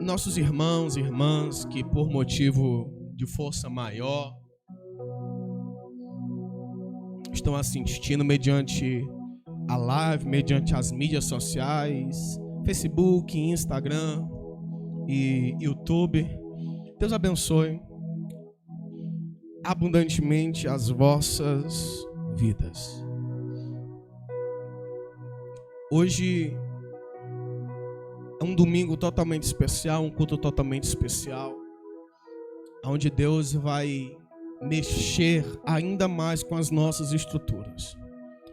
nossos irmãos e irmãs que por motivo de força maior estão assistindo mediante a live, mediante as mídias sociais, Facebook, Instagram e YouTube. Deus abençoe abundantemente as vossas vidas. Hoje é um domingo totalmente especial, um culto totalmente especial, onde Deus vai mexer ainda mais com as nossas estruturas.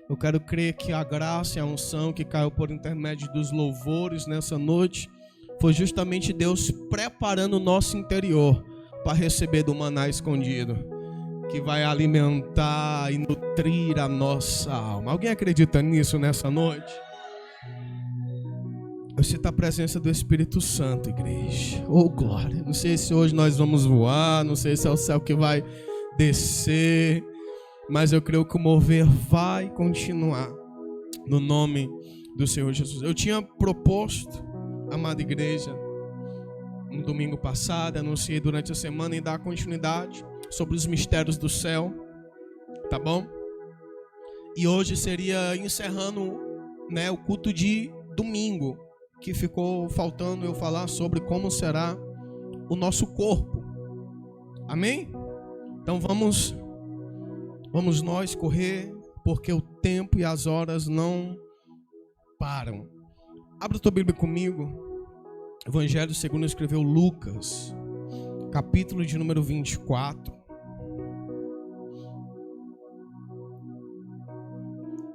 Eu quero crer que a graça e a unção que caiu por intermédio dos louvores nessa noite foi justamente Deus preparando o nosso interior para receber do maná escondido, que vai alimentar e nutrir a nossa alma. Alguém acredita nisso nessa noite? Eu sinto a presença do Espírito Santo, igreja. Oh, glória. Não sei se hoje nós vamos voar, não sei se é o céu que vai descer, mas eu creio que o mover vai continuar no nome do Senhor Jesus. Eu tinha proposto, amada igreja, no domingo passado, anunciei durante a semana em dar continuidade sobre os mistérios do céu, tá bom? E hoje seria encerrando, o culto de domingo, que ficou faltando eu falar sobre como será o nosso corpo. Amém? Então vamos nós correr, porque o tempo e as horas não param. Abra a tua Bíblia comigo. Evangelho segundo escreveu Lucas, capítulo de número 24.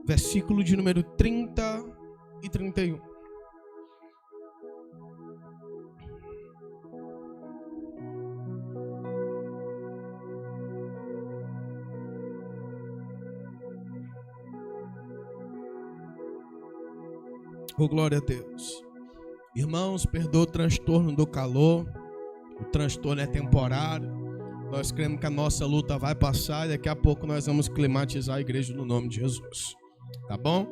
Versículo de número 30 e 31. Oh, glória a Deus. Irmãos, perdoa o transtorno do calor. O transtorno é temporário. Nós cremos que a nossa luta vai passar e daqui a pouco nós vamos climatizar a igreja no nome de Jesus. Tá bom?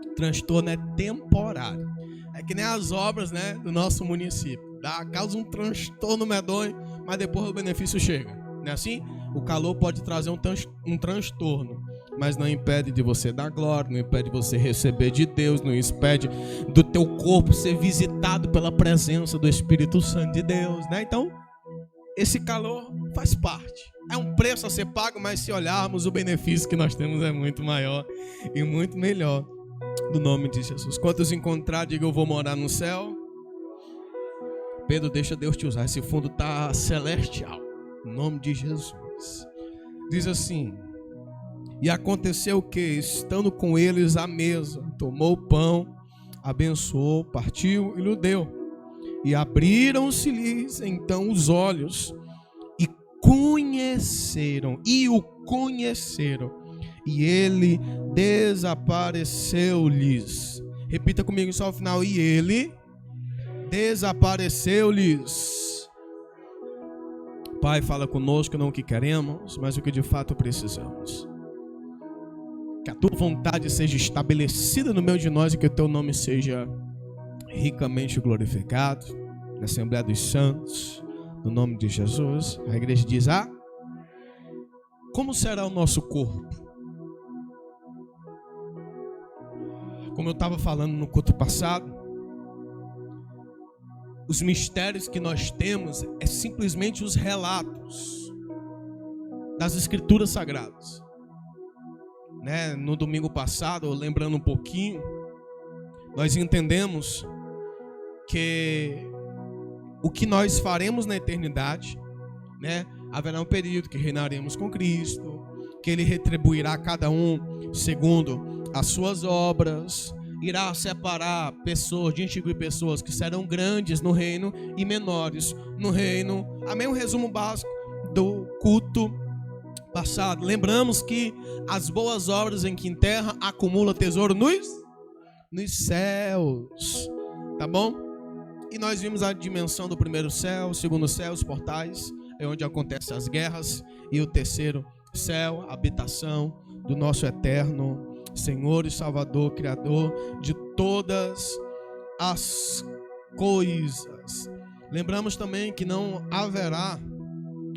O transtorno é temporário. É que nem as obras, do nosso município. Causa um transtorno medonho, mas depois o benefício chega. Não é assim? O calor pode trazer um transtorno, mas não impede de você dar glória, não impede de você receber de Deus, não impede do teu corpo ser visitado pela presença do Espírito Santo de Deus, Então, esse calor faz parte. É um preço a ser pago, mas se olharmos, o benefício que nós temos é muito maior e muito melhor, no nome de Jesus. Quantos encontrar, diga eu vou morar no céu. Pedro, deixa Deus te usar, esse fundo está celestial, no nome de Jesus. Diz assim: e aconteceu que, estando com eles à mesa, tomou o pão, abençoou, partiu e lhe deu. E abriram-se-lhes então os olhos e o conheceram. E ele desapareceu-lhes. Repita comigo só ao final. E ele desapareceu-lhes. Pai, fala conosco não o que queremos, mas o que de fato precisamos. Que a tua vontade seja estabelecida no meio de nós e que o teu nome seja ricamente glorificado na Assembleia dos Santos, no nome de Jesus. A igreja diz: como será o nosso corpo? Como eu estava falando no culto passado, os mistérios que nós temos é simplesmente os relatos das Escrituras Sagradas. No domingo passado, lembrando um pouquinho, nós entendemos que o que nós faremos na eternidade, haverá um período que reinaremos com Cristo, que Ele retribuirá a cada um segundo as suas obras, irá separar pessoas, distinguir pessoas que serão grandes no reino e menores no reino. Amém? Um resumo básico do culto passado. Lembramos que as boas obras em que terra acumula tesouro nos céus, tá bom? E nós vimos a dimensão do primeiro céu, o segundo céu, os portais, é onde acontecem as guerras, e o terceiro céu, a habitação do nosso eterno Senhor e Salvador, Criador de todas as coisas. Lembramos também que não haverá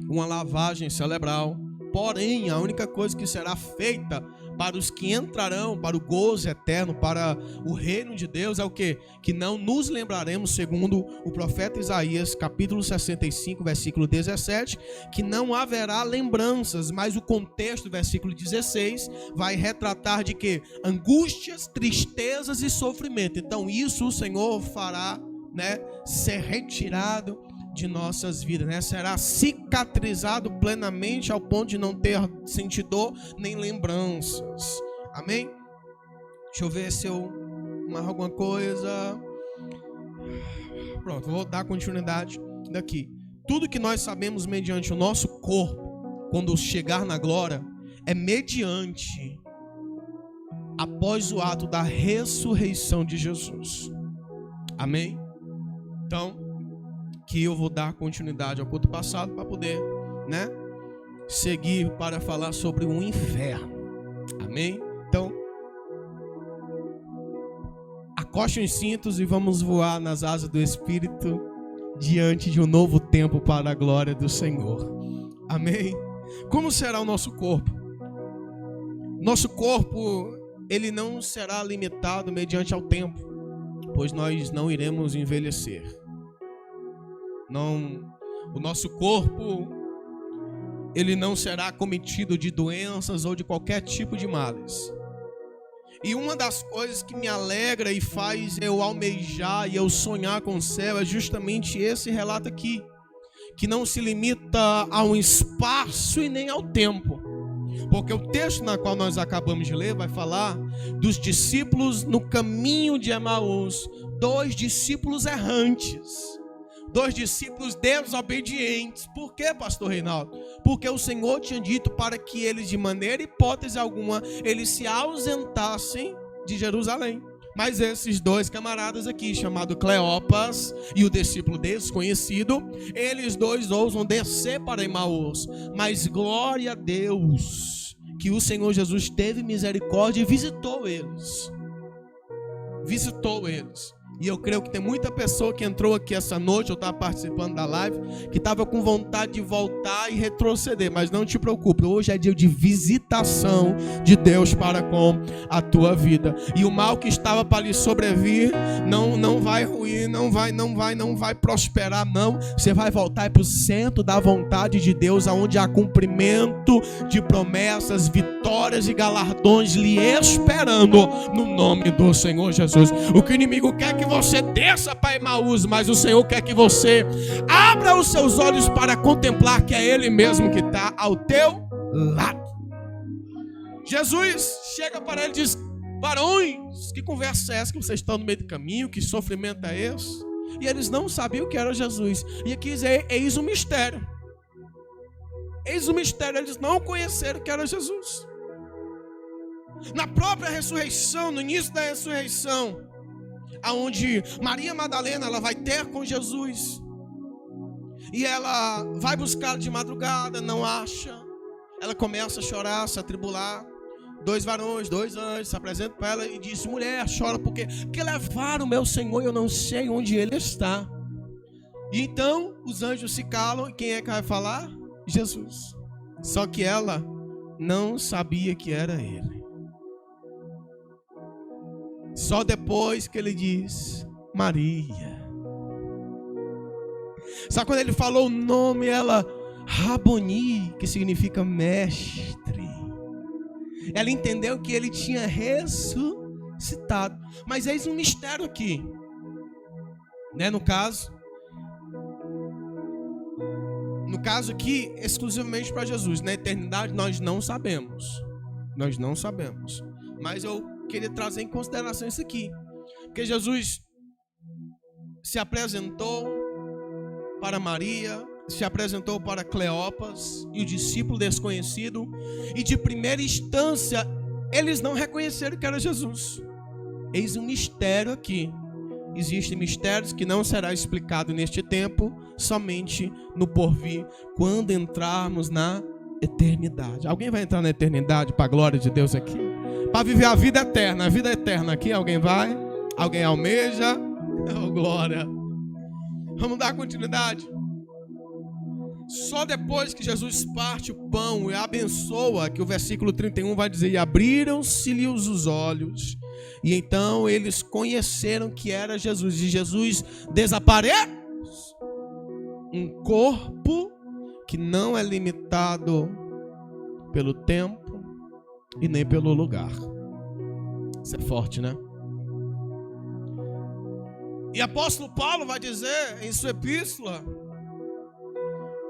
uma lavagem cerebral, porém a única coisa que será feita para os que entrarão para o gozo eterno, para o reino de Deus, é o quê? Que não nos lembraremos, segundo o profeta Isaías, capítulo 65, versículo 17, que não haverá lembranças, mas o contexto, versículo 16, vai retratar de quê? Angústias, tristezas e sofrimento. Então isso o Senhor fará, ser retirado de nossas vidas, será cicatrizado plenamente ao ponto de não ter sentir dor nem lembranças. Amém? Deixa eu ver se eu marco alguma coisa. Pronto, vou dar continuidade daqui. Tudo que nós sabemos mediante o nosso corpo, quando chegar na glória, é mediante após o ato da ressurreição de Jesus. Amém? Então, que eu vou dar continuidade ao culto passado para poder, seguir para falar sobre o inferno. Amém? Então, acoste os cintos e vamos voar nas asas do Espírito diante de um novo tempo para a glória do Senhor. Amém? Como será o nosso corpo? Nosso corpo, ele não será limitado mediante ao tempo, pois nós não iremos envelhecer. Não, o nosso corpo, ele não será acometido de doenças ou de qualquer tipo de males. E uma das coisas que me alegra e faz eu almejar e eu sonhar com o céu é justamente esse relato aqui, que não se limita a um espaço e nem ao tempo. Porque o texto na qual nós acabamos de ler vai falar dos discípulos no caminho de Emaús, 2 discípulos errantes. 2 discípulos desobedientes. Por quê, pastor Reinaldo? Porque o Senhor tinha dito para que eles, de maneira hipótese alguma, eles se ausentassem de Jerusalém. Mas esses 2 camaradas aqui, chamado Cleopas e o discípulo desconhecido, eles 2 ousam descer para Emaús. Mas glória a Deus, que o Senhor Jesus teve misericórdia e visitou eles. Visitou eles. E eu creio que tem muita pessoa que entrou aqui essa noite, eu estava participando da live, que estava com vontade de voltar e retroceder. Mas não te preocupe, hoje é dia de visitação de Deus para com a tua vida. E o mal que estava para lhe sobrevir, não vai ruir, não vai prosperar, não. Você vai voltar para o centro da vontade de Deus, onde há cumprimento de promessas, vitórias e galardões lhe esperando, no nome do Senhor Jesus. O que o inimigo quer que você desça para Emaús, mas o Senhor quer que você abra os seus olhos para contemplar que é Ele mesmo que está ao teu lado. Jesus chega para ele e diz: varões, que conversa é essa que vocês estão no meio do caminho? Que sofrimento é esse? E eles não sabiam que era Jesus. E aqui diz: eis um mistério. Eis um mistério. Eles não conheceram que era Jesus. Na própria ressurreição, no início da ressurreição, aonde Maria Madalena ela vai ter com Jesus, e ela vai buscar de madrugada, não acha, ela começa a chorar, se atribular. 2 varões, 2 anjos se apresentam para ela e diz: mulher, chora porque levaram o meu Senhor e eu não sei onde ele está. E então os anjos se calam, e quem é que vai falar? Jesus. Só que ela não sabia que era ele. Só depois que ele diz: Maria. Sabe quando ele falou o nome, ela, Raboni, que significa mestre. Ela entendeu que ele tinha ressuscitado. Mas eis um mistério aqui, no caso aqui, exclusivamente para Jesus. Na eternidade nós não sabemos. Mas eu queria trazer em consideração isso aqui, porque Jesus se apresentou para Maria, se apresentou para Cleopas e o discípulo desconhecido, e de primeira instância eles não reconheceram que era Jesus. Eis um mistério aqui. Existem mistérios que não será explicado neste tempo, somente no porvir, quando entrarmos na eternidade. Alguém vai entrar na eternidade para a glória de Deus aqui? Para viver a vida eterna aqui, alguém vai? Alguém almeja? Oh, glória! Vamos dar continuidade. Só depois que Jesus parte o pão e abençoa, que o versículo 31 vai dizer: e abriram-se-lhe os olhos, e então eles conheceram que era Jesus, e Jesus desaparece. Um corpo que não é limitado pelo tempo e nem pelo lugar. Isso é forte, né? E apóstolo Paulo vai dizer em sua epístola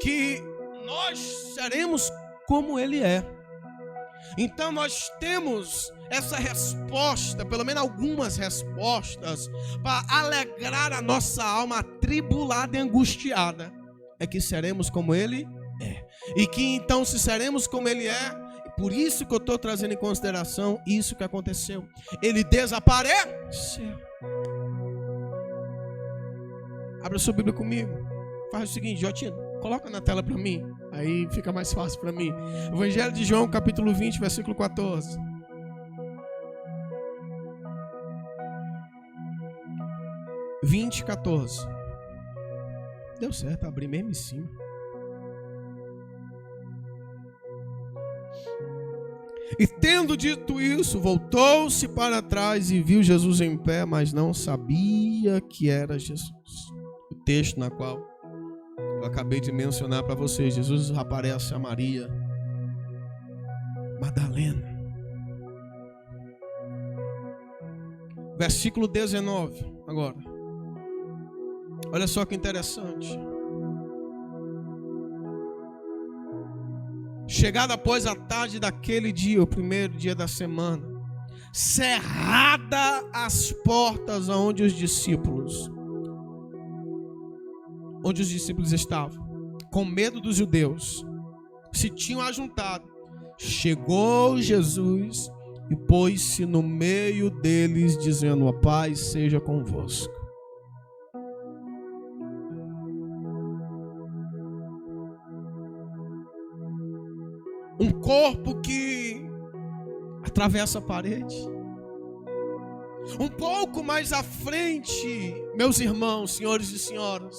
que nós seremos como ele é. Então nós temos essa resposta, pelo menos algumas respostas, para alegrar a nossa alma atribulada e angustiada. É que seremos como ele é. E que então, se seremos como ele é, por isso que eu estou trazendo em consideração isso que aconteceu. Ele desapareceu. Abra sua Bíblia comigo. Faz o seguinte, Jotinho, coloca na tela para mim. Aí fica mais fácil para mim. Evangelho de João, capítulo 20, versículo 14. (20, 14). Deu certo, abri mesmo em cima. E tendo dito isso, voltou-se para trás e viu Jesus em pé, mas não sabia que era Jesus. O texto na qual eu acabei de mencionar para vocês, Jesus aparece a Maria Madalena. Versículo 19, agora. Olha só que interessante. Chegada após a tarde daquele dia, o primeiro dia da semana, cerrada as portas onde os discípulos estavam, com medo dos judeus, se tinham ajuntado, chegou Jesus e pôs-se no meio deles, dizendo: a paz seja convosco. Um corpo que atravessa a parede. Um pouco mais à frente, meus irmãos, senhores e senhoras,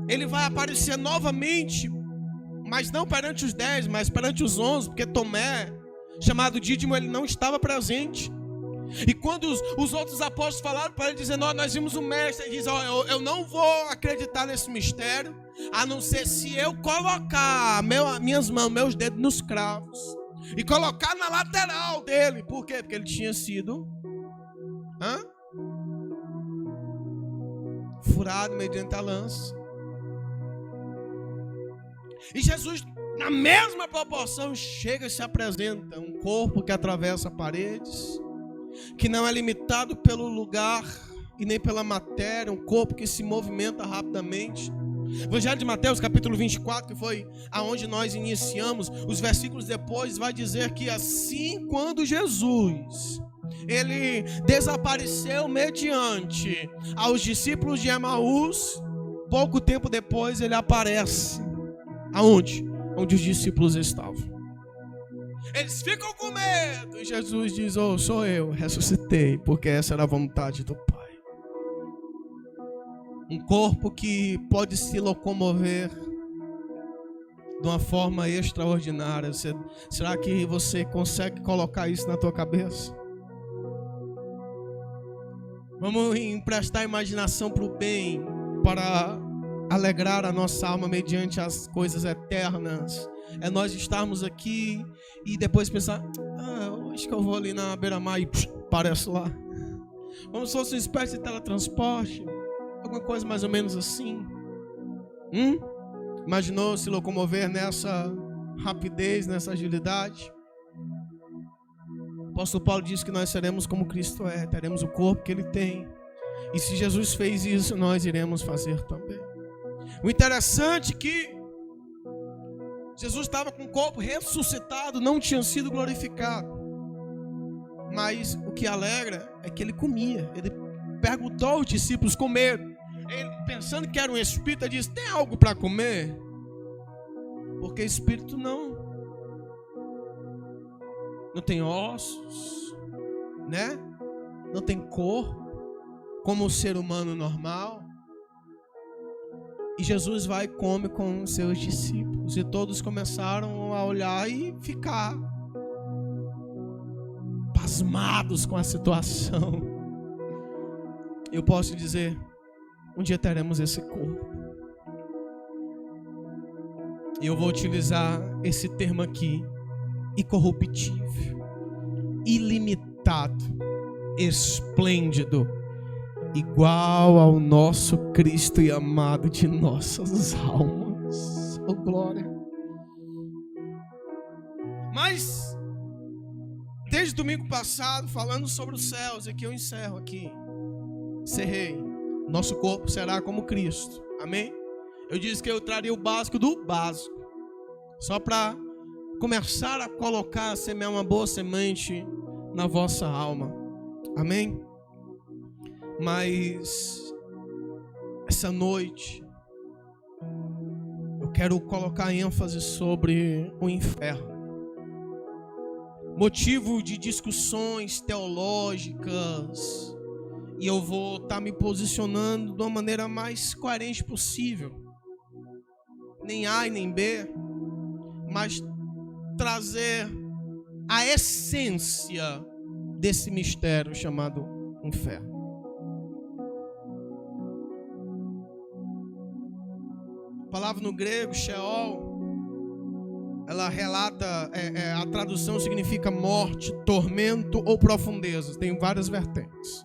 ele vai aparecer novamente, mas não perante os 10, mas perante os 11, porque Tomé, chamado Dídimo, ele não estava presente. E quando os outros apóstolos falaram para ele, dizendo: nós vimos o mestre, ele diz: eu não vou acreditar nesse mistério, a não ser se eu colocar minhas mãos, meus dedos nos cravos, e colocar na lateral dele. Por quê? Porque ele tinha sido furado mediante a lança. E Jesus, na mesma proporção, chega e se apresenta. Um corpo que atravessa paredes, que não é limitado pelo lugar e nem pela matéria. Um corpo que se movimenta rapidamente. Evangelho de Mateus, capítulo 24, que foi aonde nós iniciamos, os versículos depois vai dizer que assim, quando Jesus, ele desapareceu mediante aos discípulos de Emaús, pouco tempo depois ele aparece aonde? Onde os discípulos estavam. Eles ficam com medo e Jesus diz: sou eu, ressuscitei, porque essa era a vontade do Pai. Um corpo que pode se locomover de uma forma extraordinária. Será que você consegue colocar isso na tua cabeça? Vamos emprestar imaginação para o bem, para alegrar a nossa alma mediante as coisas eternas. É nós estarmos aqui e depois pensar: acho que eu vou ali na beira-mar e aparece lá. Como se fosse uma espécie de teletransporte. Alguma coisa mais ou menos assim. Imaginou se locomover nessa rapidez, nessa agilidade? O apóstolo Paulo diz que nós seremos como Cristo é, teremos o corpo que ele tem. E se Jesus fez isso, nós iremos fazer também. O interessante é que Jesus estava com o corpo ressuscitado, não tinha sido glorificado. Mas o que alegra é que ele comia. Ele perguntou aos discípulos com medo. Ele, pensando que era um espírito, disse: tem algo para comer? Porque espírito não tem ossos, né? Não tem corpo. como um ser humano normal. E Jesus vai e come com os seus discípulos. E todos começaram a olhar e ficar pasmados com a situação. Eu posso dizer, um dia teremos esse corpo. E eu vou utilizar esse termo aqui, incorruptível, ilimitado, esplêndido, igual ao nosso Cristo e amado de nossas almas. Oh, glória! Mas, desde domingo passado, falando sobre os céus, aqui eu encerro aqui. Encerrei. Nosso corpo será como Cristo. Amém? Eu disse que eu traria o básico do básico. Só para começar a colocar, a semear uma boa semente na vossa alma. Amém? Mas essa noite eu quero colocar ênfase sobre o inferno. Motivo de discussões teológicas. E eu vou estar me posicionando de uma maneira mais coerente possível. Nem A e nem B, mas trazer a essência desse mistério chamado inferno. A palavra no grego, Sheol, ela relata, a tradução significa morte, tormento ou profundezas. Tem várias vertentes.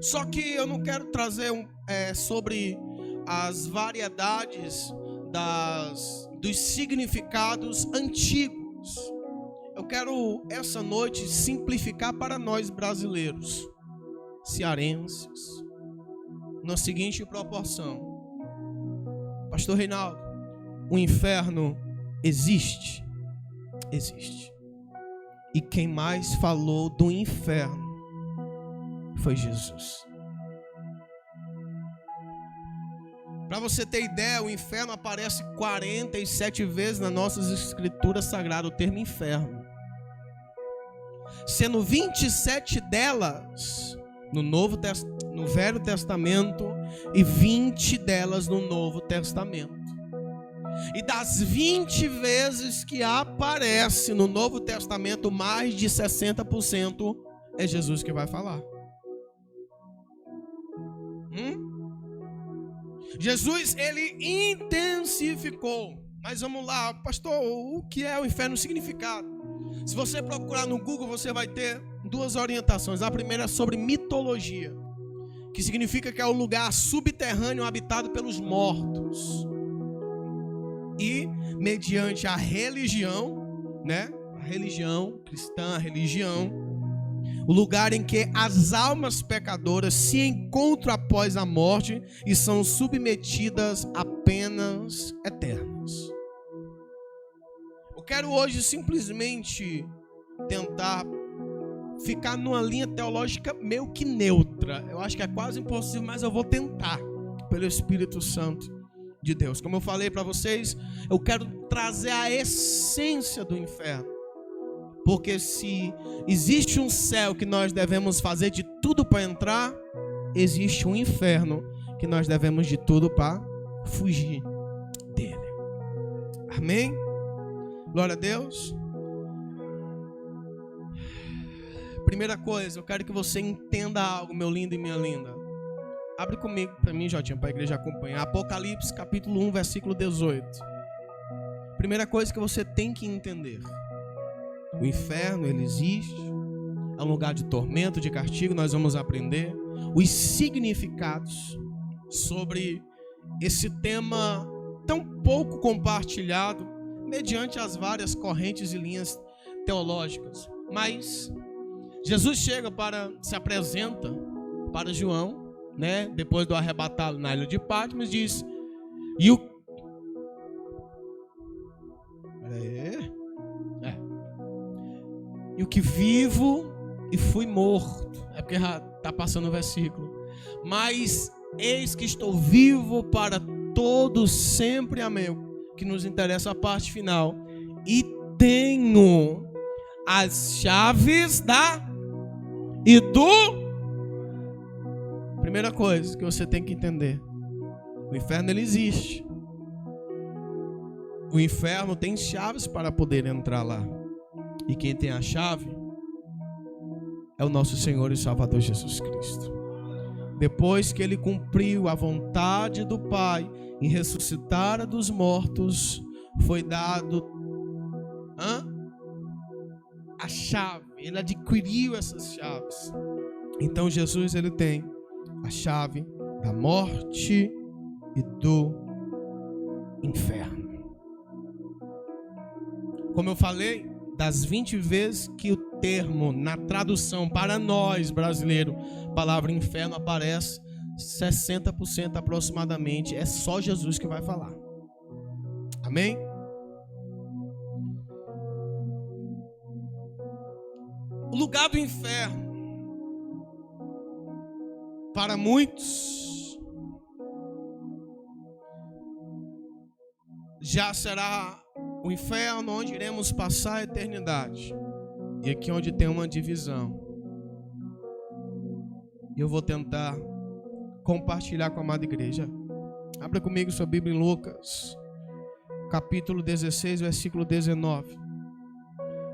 Só que eu não quero trazer sobre as variedades dos significados antigos. Eu quero essa noite simplificar para nós brasileiros, cearenses, na seguinte proporção. Pastor Reinaldo, o inferno existe? Existe. E quem mais falou do inferno foi Jesus. Para você ter ideia, o inferno aparece 47 vezes nas nossas escrituras sagradas, o termo inferno. Sendo 27 delas no Velho Testamento e 20 delas no Novo Testamento. E das 20 vezes que aparece no Novo Testamento, mais de 60% é Jesus que vai falar. Jesus, ele intensificou. Mas vamos lá, pastor, o que é o inferno? O significado. Se você procurar no Google, você vai ter duas orientações. A primeira é sobre mitologia, que significa que é o lugar subterrâneo habitado pelos mortos. E mediante a religião, né? A religião cristã, a religião, o lugar em que as almas pecadoras se encontram após a morte e são submetidas a penas eternas. Eu quero hoje simplesmente tentar ficar numa linha teológica meio que neutra. Eu acho que é quase impossível, mas eu vou tentar, pelo Espírito Santo de Deus. Como eu falei para vocês, eu quero trazer a essência do inferno. Porque se existe um céu que nós devemos fazer de tudo para entrar, existe um inferno que nós devemos de tudo para fugir dele. Amém? Glória a Deus. Primeira coisa, eu quero que você entenda algo, meu lindo e minha linda. Abre comigo para mim, Jotinha, para a igreja acompanhar. Apocalipse, capítulo 1, versículo 18. Primeira coisa que você tem que entender. O inferno, ele existe. É um lugar de tormento, de castigo. Nós vamos aprender os significados sobre esse tema tão pouco compartilhado mediante as várias correntes e linhas teológicas. Mas Jesus se apresenta para João, né, depois do arrebatá-lo na ilha de Patmos, diz: E o que vivo e fui morto. É porque já está passando o versículo. Mas eis que estou vivo para todos sempre. Amém. Que nos interessa a parte final. E tenho as chaves Primeira coisa que você tem que entender: o inferno ele existe. O inferno tem chaves para poder entrar lá. E quem tem a chave é o nosso Senhor e Salvador Jesus Cristo. Depois que ele cumpriu a vontade do Pai em ressuscitar dos mortos, foi dado a chave. Ele adquiriu essas chaves. Então Jesus ele tem a chave da morte e do inferno. Como eu falei, das 20 vezes que o termo na tradução para nós brasileiros, palavra inferno aparece, 60% aproximadamente é só Jesus que vai falar. Amém? O lugar do inferno, para muitos, já será o inferno onde iremos passar a eternidade. E aqui onde tem uma divisão. E eu vou tentar compartilhar com a amada igreja. Abra comigo sua Bíblia em Lucas, capítulo 16, versículo 19.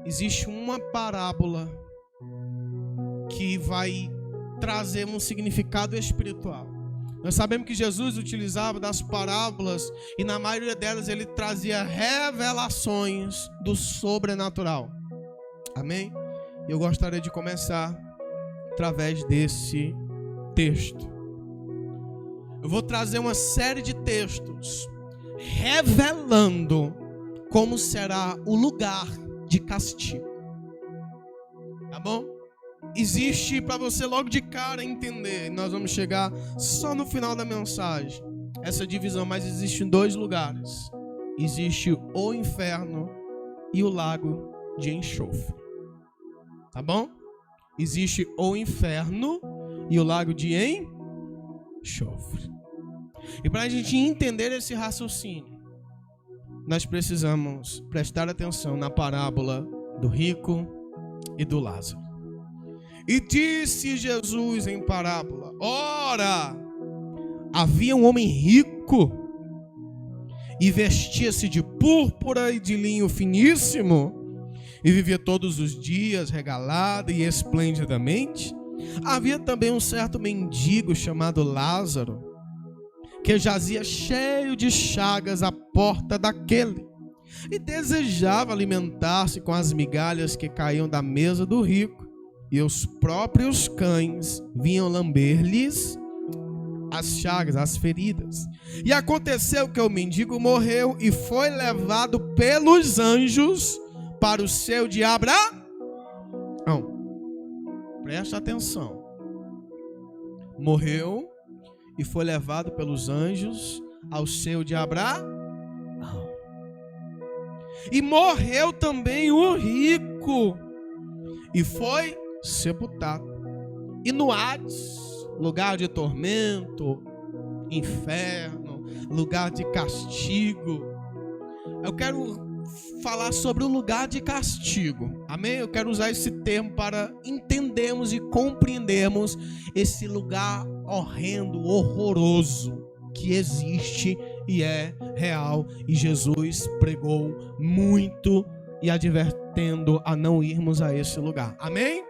Existe uma parábola que vai trazer um significado espiritual. Nós sabemos que Jesus utilizava das parábolas e na maioria delas ele trazia revelações do sobrenatural. Amém? Eu gostaria de começar através desse texto. Eu vou trazer uma série de textos revelando como será o lugar de castigo. Tá bom? Existe, para você logo de cara entender, nós vamos chegar só no final da mensagem, essa divisão, mas existem dois lugares. Existe o inferno e o lago de enxofre. Tá bom? Existe o inferno e o lago de enxofre. E para a gente entender esse raciocínio, nós precisamos prestar atenção na parábola do rico e do Lázaro. E disse Jesus em parábola: ora, havia um homem rico e vestia-se de púrpura e de linho finíssimo e vivia todos os dias regalado e esplendidamente. Havia também um certo mendigo chamado Lázaro, que jazia cheio de chagas à porta daquele e desejava alimentar-se com as migalhas que caíam da mesa do rico. E os próprios cães vinham lamber-lhes as chagas, as feridas. E aconteceu que o mendigo morreu e foi levado pelos anjos para o seu diabo. Não, presta atenção. Morreu e foi levado pelos anjos ao seu diabo. E morreu também o rico e foi sepultado. E no Hades, lugar de tormento, inferno, lugar de castigo, eu quero falar sobre o lugar de castigo. Amém? Eu quero usar esse termo para entendermos e compreendermos esse lugar horrendo, horroroso que existe e é real. E Jesus pregou muito e advertendo a não irmos a esse lugar. Amém?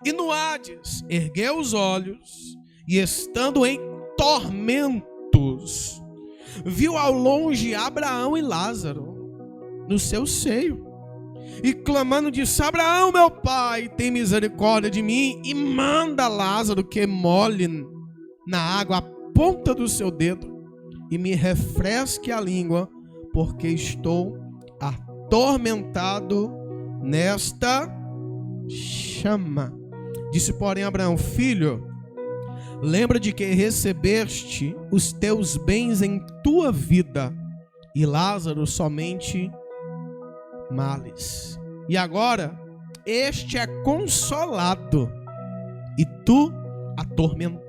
E no Hades, ergueu os olhos e, estando em tormentos, viu ao longe Abraão e Lázaro no seu seio. E clamando disse: Abraão, meu pai, tem misericórdia de mim e manda Lázaro que molhe na água a ponta do seu dedo e me refresque a língua, porque estou atormentado nesta chama. Disse, porém, Abraão: filho, lembra de que recebeste os teus bens em tua vida, e Lázaro somente males. E agora este é consolado, e tu atormentado.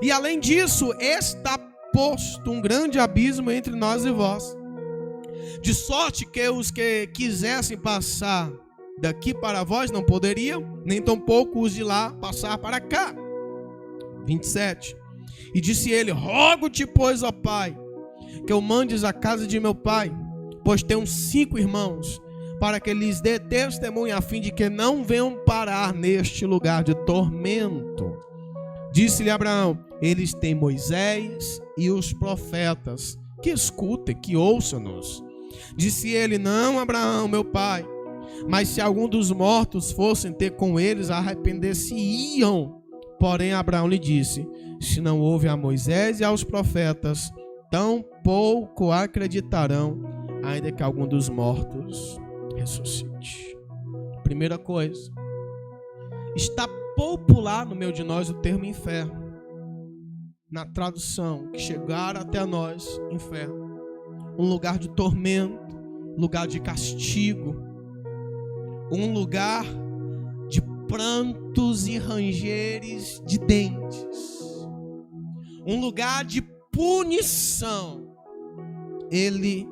E além disso, está posto um grande abismo entre nós e vós, de sorte que os que quisessem passar daqui para vós não poderiam, nem tampouco os de lá passar para cá. 27. E disse ele: rogo-te, pois, ó pai, que eu mandes à casa de meu pai, pois tenho 5 irmãos, para que lhes dê testemunho, a fim de que não venham parar neste lugar de tormento. Disse-lhe Abraão: eles têm Moisés e os profetas, que escutem, que ouçam-nos. Disse ele: não, Abraão, meu pai, mas se algum dos mortos fossem ter com eles, arrepender-se-iam. Porém Abraão lhe disse: se não houve a Moisés e aos profetas, tão pouco acreditarão, ainda que algum dos mortos ressuscite. Primeira coisa, está popular no meio de nós o termo inferno. Na tradução, que chegaram até nós, inferno. Um lugar de tormento, lugar de castigo, um lugar de prantos e rangeres de dentes, um lugar de punição. Ele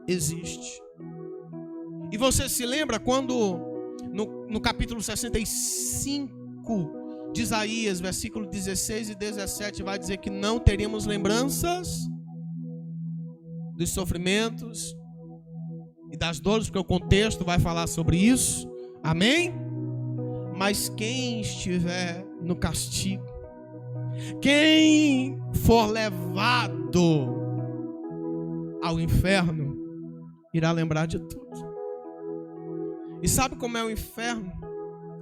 existe. E você se lembra quando no capítulo 65 de Isaías, versículo 16 e 17, vai dizer que não teremos lembranças dos sofrimentos e das dores, porque o contexto vai falar sobre isso. Amém? Mas quem estiver no castigo, quem for levado ao inferno, irá lembrar de tudo. E sabe como é o inferno?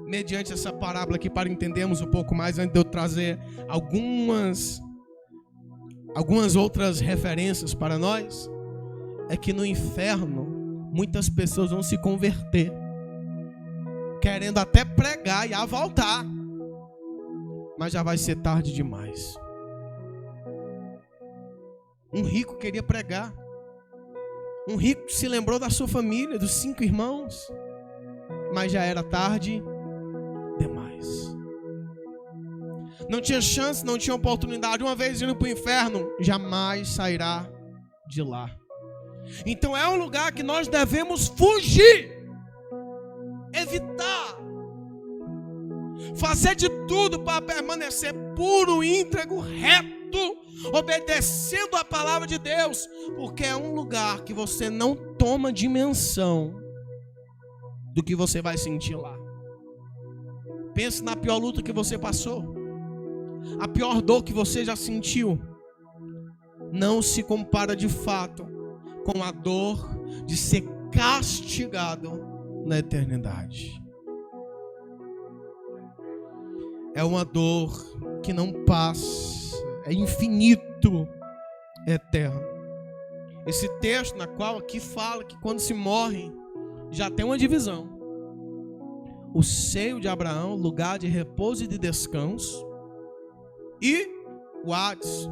Mediante essa parábola aqui, para entendermos um pouco mais, antes de eu trazer algumas outras referências para nós, é que no inferno muitas pessoas vão se converter, querendo até pregar e voltar, mas já vai ser tarde demais. Um rico queria pregar, um rico se lembrou da sua família, dos 5 irmãos, mas já era tarde demais. Não tinha chance, não tinha oportunidade. Uma vez indo para o inferno, jamais sairá de lá. Então é um lugar que nós devemos fugir, evitar, fazer de tudo para permanecer puro, íntegro, reto, obedecendo a palavra de Deus, porque é um lugar que você não toma dimensão do que você vai sentir lá. Pense na pior luta que você passou, a pior dor que você já sentiu. Não se compara de fato com a dor de ser castigado na eternidade. É uma dor que não passa, é infinito, é eterno. Esse texto na qual aqui fala que quando se morre, já tem uma divisão. O seio de Abraão, lugar de repouso e de descanso, e o Hades,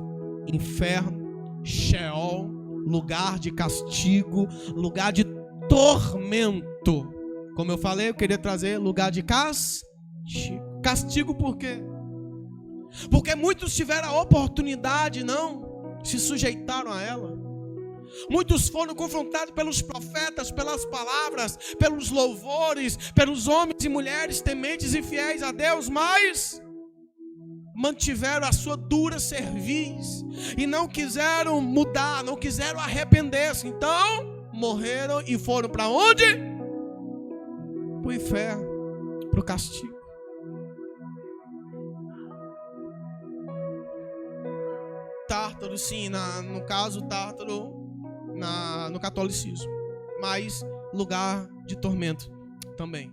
inferno, Sheol, lugar de castigo, lugar de tormento. Como eu falei, eu queria trazer lugar de castigo. Castigo por quê? Porque muitos tiveram a oportunidade e não se sujeitaram a ela. Muitos foram confrontados pelos profetas, pelas palavras, pelos louvores, pelos homens e mulheres tementes e fiéis a Deus, mas mantiveram a sua dura cerviz e não quiseram mudar, não quiseram arrepender-se. Então morreram e foram para onde? Para o inferno, para o castigo. Tártaro, sim, no caso Tártaro no catolicismo, mas lugar de tormento também.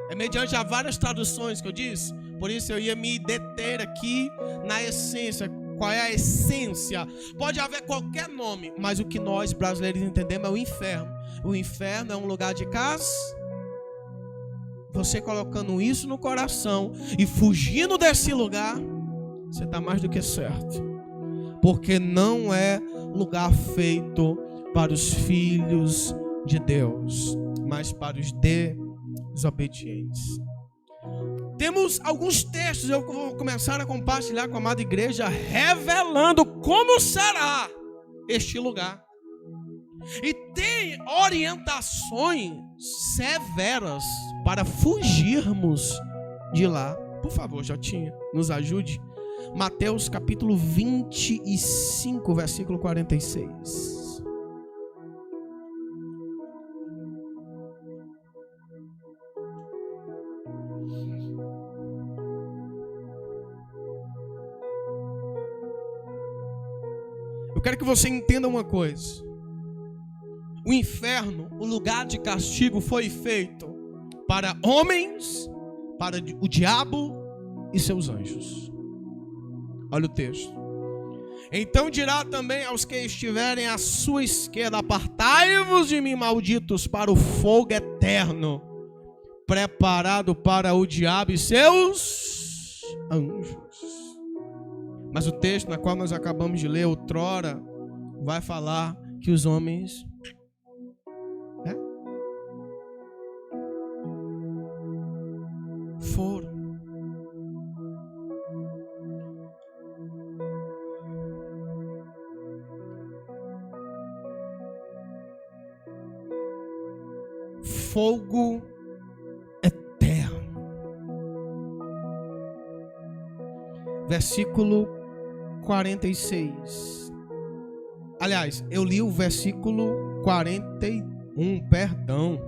É mediante a várias traduções que eu disse, por isso eu ia me deter aqui na essência. Qual é a essência? Pode haver qualquer nome, mas o que nós brasileiros entendemos é o inferno. O inferno é um lugar de castigo. Você colocando isso no coração e fugindo desse lugar, você está mais do que certo. Porque não é lugar feito para os filhos de Deus, mas para os desobedientes. Temos alguns textos, eu vou começar a compartilhar com a amada igreja, revelando como será este lugar. E tem orientações severas para fugirmos de lá. Por favor, Jotinha, nos ajude Mateus capítulo 25, versículo 46. Eu quero que você entenda uma coisa. O inferno, o lugar de castigo, foi feito para homens, para o diabo e seus anjos. Olha o texto. Então dirá também aos que estiverem à sua esquerda: apartai-vos de mim, malditos, para o fogo eterno, preparado para o diabo e seus anjos. Mas o texto na qual nós acabamos de ler outrora vai falar que os homens foram. Fogo eterno. Versículo 46. Aliás, eu li o versículo 41, perdão.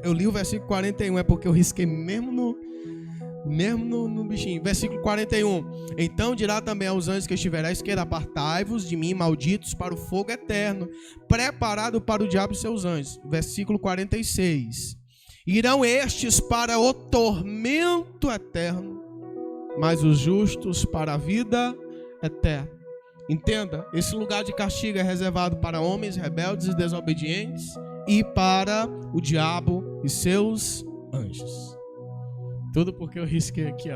Eu li o versículo 41, é porque eu risquei mesmo no bichinho. Versículo 41. Então dirá também aos anjos que estiverem à esquerda: apartai-vos de mim, malditos, para o fogo eterno, preparado para o diabo e seus anjos. Versículo 46. Irão estes para o tormento eterno, mas os justos para a vida eterna. Entenda, esse lugar de castigo é reservado para homens rebeldes e desobedientes e para o diabo e seus anjos. Tudo porque eu risquei aqui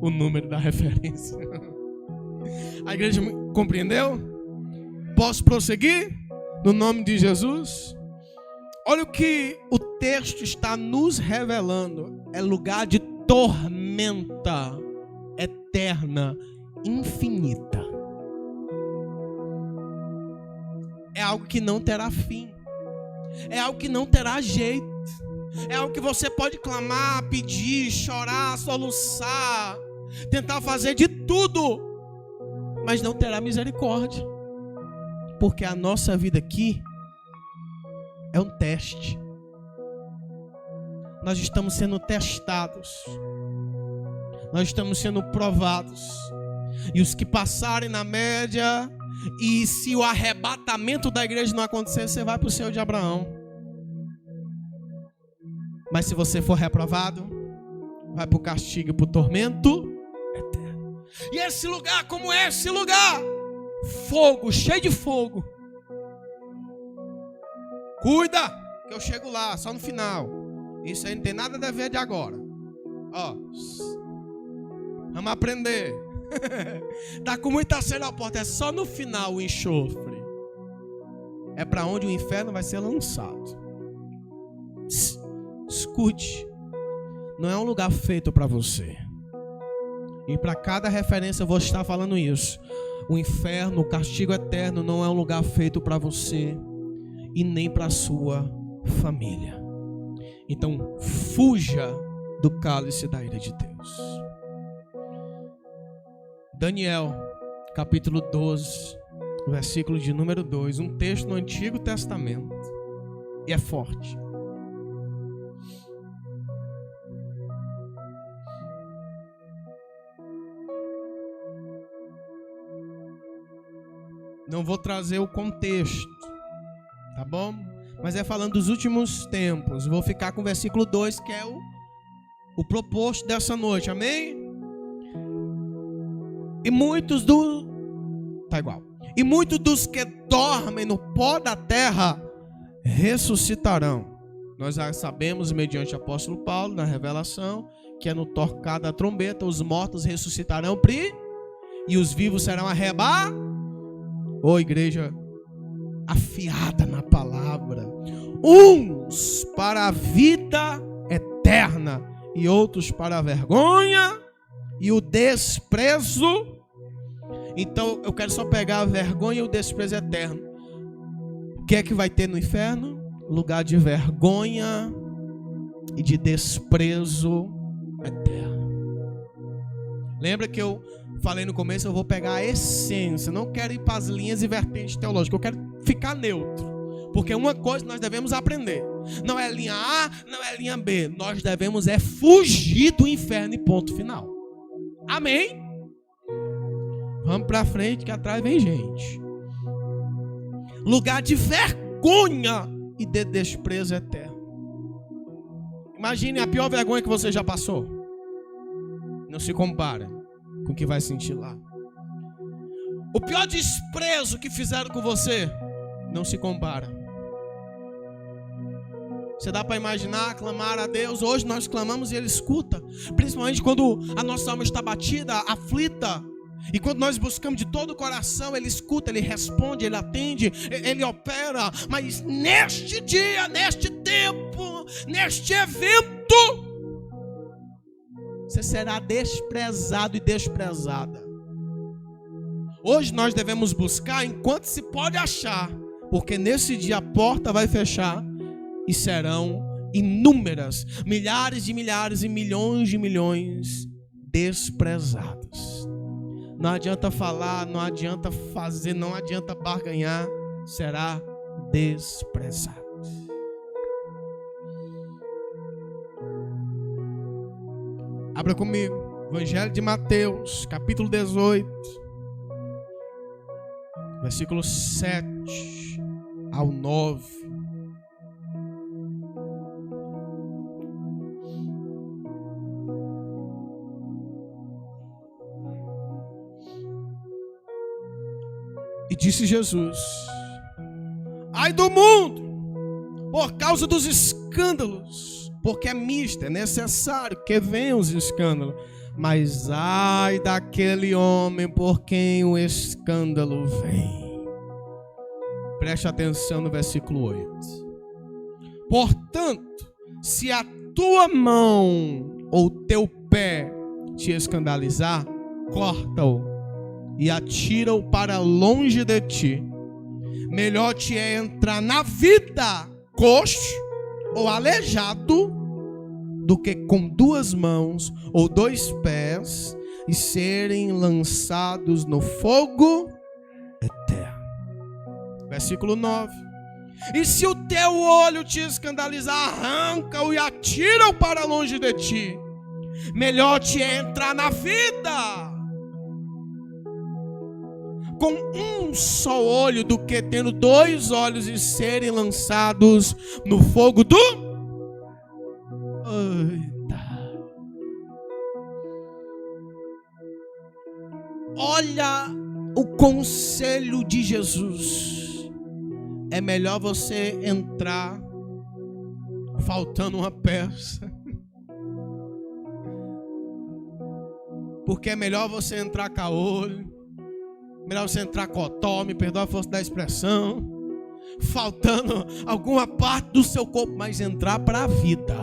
o número da referência. A igreja compreendeu? Posso prosseguir? No nome de Jesus? Olha o que o texto está nos revelando. É lugar de tormenta eterna, infinita. É algo que não terá fim. É algo que não terá jeito. É algo que você pode clamar, pedir, chorar, soluçar, tentar fazer de tudo, mas não terá misericórdia. Porque a nossa vida aqui é um teste. Nós estamos sendo testados. Nós estamos sendo provados. E os que passarem na média, e se o arrebatamento da igreja não acontecer, você vai para o céu de Abraão. Mas se você for reprovado, vai para o castigo e para o tormento eterno. E esse lugar, como é esse lugar? Fogo, cheio de fogo. Cuida, que eu chego lá, só no final. Isso aí não tem nada a ver de agora. Ó, vamos aprender. Tá com muita sede à porta, é só no final o enxofre. É para onde o inferno vai ser lançado. Escute, não é um lugar feito para você. E para cada referência eu vou estar falando isso. O inferno, o castigo eterno, não é um lugar feito para você e nem para a sua família. Então, fuja do cálice da ira de Deus. Daniel, capítulo 12, versículo de número 2, um texto no Antigo Testamento. E é forte. Não vou trazer o contexto, tá bom? Mas é falando dos últimos tempos. Vou ficar com o versículo 2, que é o proposto dessa noite, amém? E muitos dos que dormem no pó da terra ressuscitarão. Nós já sabemos, mediante o apóstolo Paulo, na revelação, que é no tocar da trombeta, os mortos ressuscitarão e os vivos serão arrebatados. Ô igreja afiada na palavra. Uns para a vida eterna e outros para a vergonha e o desprezo. Então eu quero só pegar a vergonha e o desprezo eterno. O que é que vai ter no inferno? Lugar de vergonha e de desprezo eterno. Lembra que eu falei no começo, eu vou pegar a essência. Não quero ir para as linhas e vertentes teológicas. Eu quero ficar neutro. Porque uma coisa nós devemos aprender. Não é linha A, não é linha B. Nós devemos fugir do inferno e ponto final. Amém? Vamos para frente que atrás vem gente. Lugar de vergonha e de desprezo eterno. Imagine a pior vergonha que você já passou. Não se compara com o que vai sentir lá. O pior desprezo que fizeram com você não se compara. Você dá para imaginar, clamar a Deus. Hoje nós clamamos e Ele escuta. Principalmente quando a nossa alma está batida, aflita. E quando nós buscamos de todo o coração, Ele escuta, Ele responde, Ele atende, Ele opera. Mas neste dia, neste tempo, neste evento, você será desprezado e desprezada. Hoje nós devemos buscar enquanto se pode achar. Porque nesse dia a porta vai fechar. E serão inúmeras, milhares de milhares e milhões de milhões desprezados. Não adianta falar, não adianta fazer, não adianta barganhar, será desprezado. Abra comigo, Evangelho de Mateus, capítulo 18, versículos 7 ao 9. E disse Jesus: ai do mundo, por causa dos escândalos, porque é misto, é necessário que venham os escândalos. Mas ai daquele homem por quem o escândalo vem. Preste atenção no versículo 8. Portanto, se a tua mão ou teu pé te escandalizar, corta-o e atira-o para longe de ti. Melhor te é entrar na vida coxo ou aleijado do que com 2 mãos ou 2 pés e serem lançados no fogo eterno. Versículo 9. E se o teu olho te escandalizar, arranca-o e atira-o para longe de ti. Melhor te é entrar na vida com um só olho do que tendo 2 olhos e serem lançados no fogo do... Eita. Olha o conselho de Jesus. É melhor você entrar faltando uma peça. Porque é melhor você entrar com a olho. Melhor você entrar cotó, me perdoa a força da expressão, faltando alguma parte do seu corpo, mas entrar para a vida.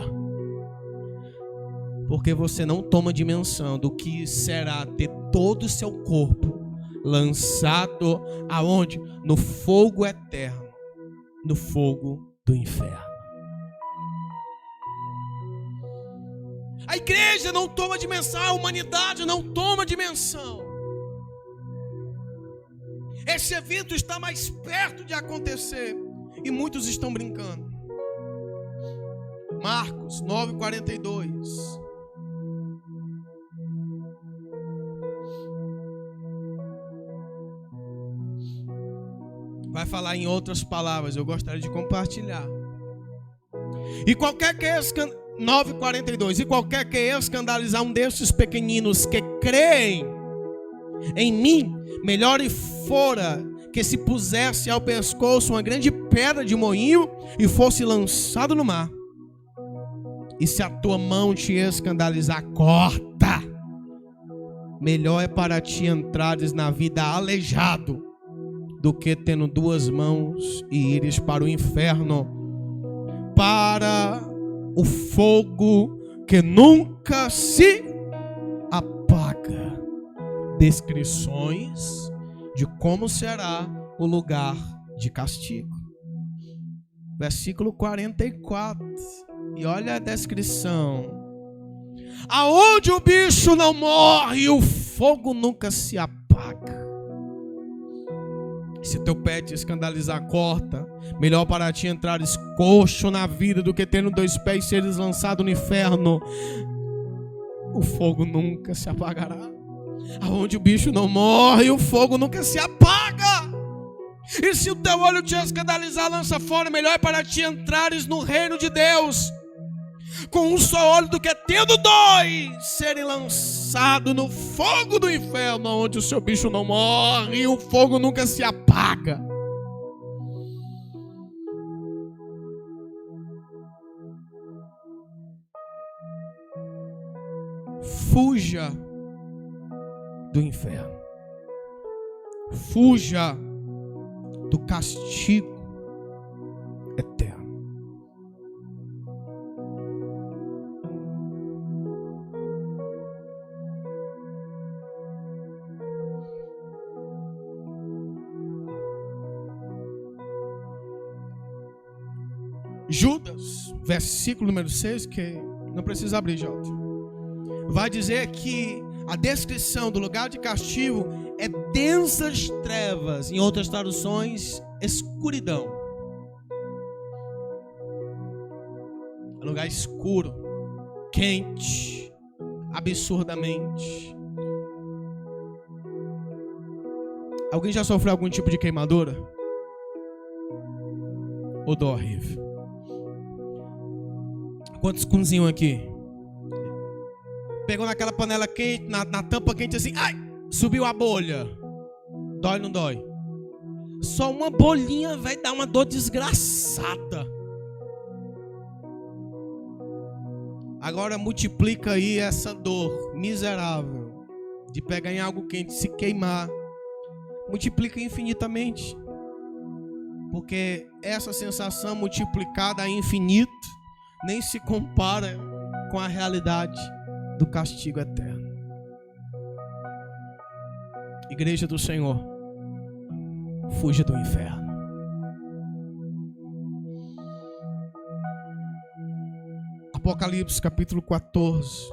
Porque você não toma dimensão do que será ter todo o seu corpo lançado aonde? No fogo eterno, no fogo do inferno. A igreja não toma dimensão, a humanidade não toma dimensão. Esse evento está mais perto de acontecer e muitos estão brincando. Marcos 9:42. Vai falar em outras palavras, eu gostaria de compartilhar. E qualquer que 9:42. E qualquer que escandalizar um desses pequeninos que creem em mim, melhor fora que se pusesse ao pescoço uma grande pedra de moinho e fosse lançado no mar. E se a tua mão te escandalizar, corta. Melhor é para ti entrares na vida aleijado do que tendo 2 mãos e ires para o inferno, para o fogo que nunca se apaga. Descrições de como será o lugar de castigo. Versículo 44. E olha a descrição. Aonde o bicho não morre, o fogo nunca se apaga. Se teu pé te escandalizar, corta. Melhor para ti entrares coxo na vida do que tendo 2 pés e seres lançado no inferno. O fogo nunca se apagará. Aonde o bicho não morre, o fogo nunca se apaga. E se o teu olho te escandalizar, lança fora. Melhor é para ti entrares no reino de Deus com um só olho do que tendo 2 serem lançados no fogo do inferno, onde o seu bicho não morre e o fogo nunca se apaga. Fuja do inferno. Fuja do castigo eterno. Judas, versículo número 6, que não precisa abrir, Jota, vai dizer que a descrição do lugar de castigo é densas trevas, em outras traduções, escuridão. É um lugar escuro, quente, absurdamente. Alguém já sofreu algum tipo de queimadura? Odor horrível. Quantos cozinham aqui? Pegou naquela panela quente, na tampa quente assim, ai, subiu a bolha. Dói ou não dói? Só uma bolinha vai dar uma dor desgraçada. Agora multiplica aí essa dor miserável de pegar em algo quente, se queimar. Multiplica infinitamente. Porque essa sensação multiplicada a infinito nem se compara com a realidade do castigo eterno. Igreja do Senhor, fuja do inferno. Apocalipse capítulo 14,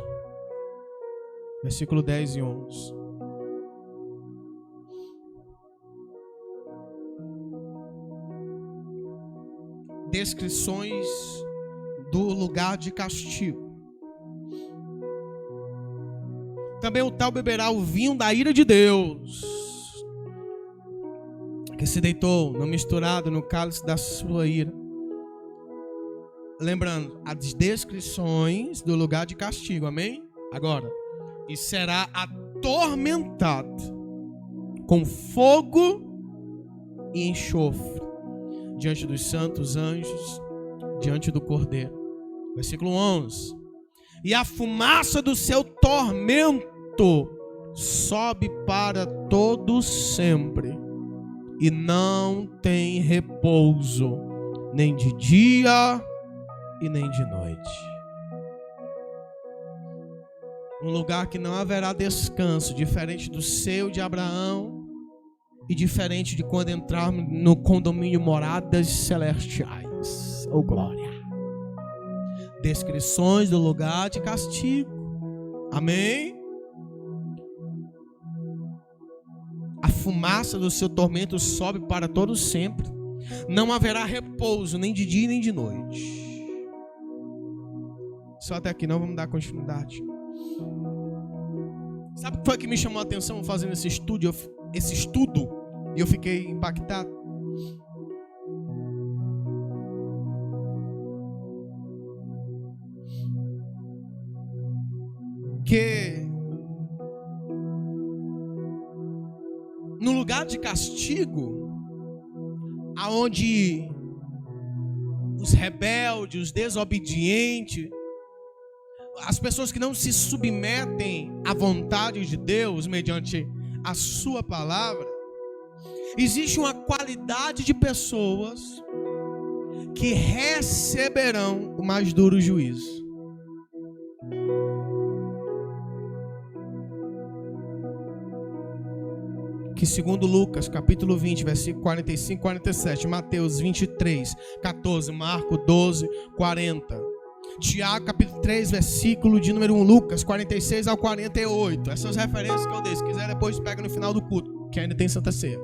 versículo 10 e 11. Descrições do lugar de castigo. Também o tal beberá o vinho da ira de Deus, que se deitou no misturado no cálice da sua ira. Lembrando, as descrições do lugar de castigo, amém? Agora, e será atormentado com fogo e enxofre diante dos santos anjos, diante do Cordeiro. Versículo 11. E a fumaça do seu tormento sobe para todo sempre, e não tem repouso, nem de dia e nem de noite. Um lugar que não haverá descanso, diferente do seu de Abraão e diferente de quando entrarmos no condomínio moradas celestiais. Oh glória! Descrições do lugar de castigo. Amém? A fumaça do seu tormento sobe para todo sempre. Não haverá repouso, nem de dia nem de noite. Só até aqui, não vamos dar continuidade. Sabe o que foi que me chamou a atenção fazendo esse estudo? E eu fiquei impactado. Que no lugar de castigo, aonde os rebeldes, os desobedientes, as pessoas que não se submetem à vontade de Deus mediante a sua palavra, existe uma qualidade de pessoas que receberão o mais duro juízo. Que segundo Lucas, capítulo 20, versículo 45 e 47, Mateus 23, 14, Marcos 12, 40, Tiago capítulo 3, versículo de número 1, Lucas 46 ao 48. Essas referências que eu dei, se quiser depois pega no final do culto, que ainda tem Santa Ceia.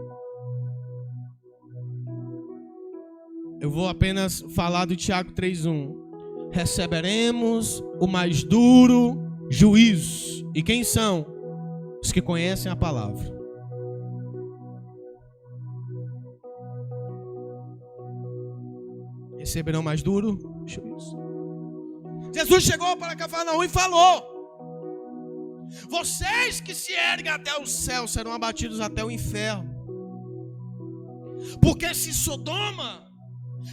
Eu vou apenas falar do Tiago 3:1. Receberemos o mais duro juízo. E quem são? Os que conhecem a palavra. Receberão mais duro juízo. Jesus chegou para Cafarnaum e falou: vocês que se erguem até o céu serão abatidos até o inferno. Porque se Sodoma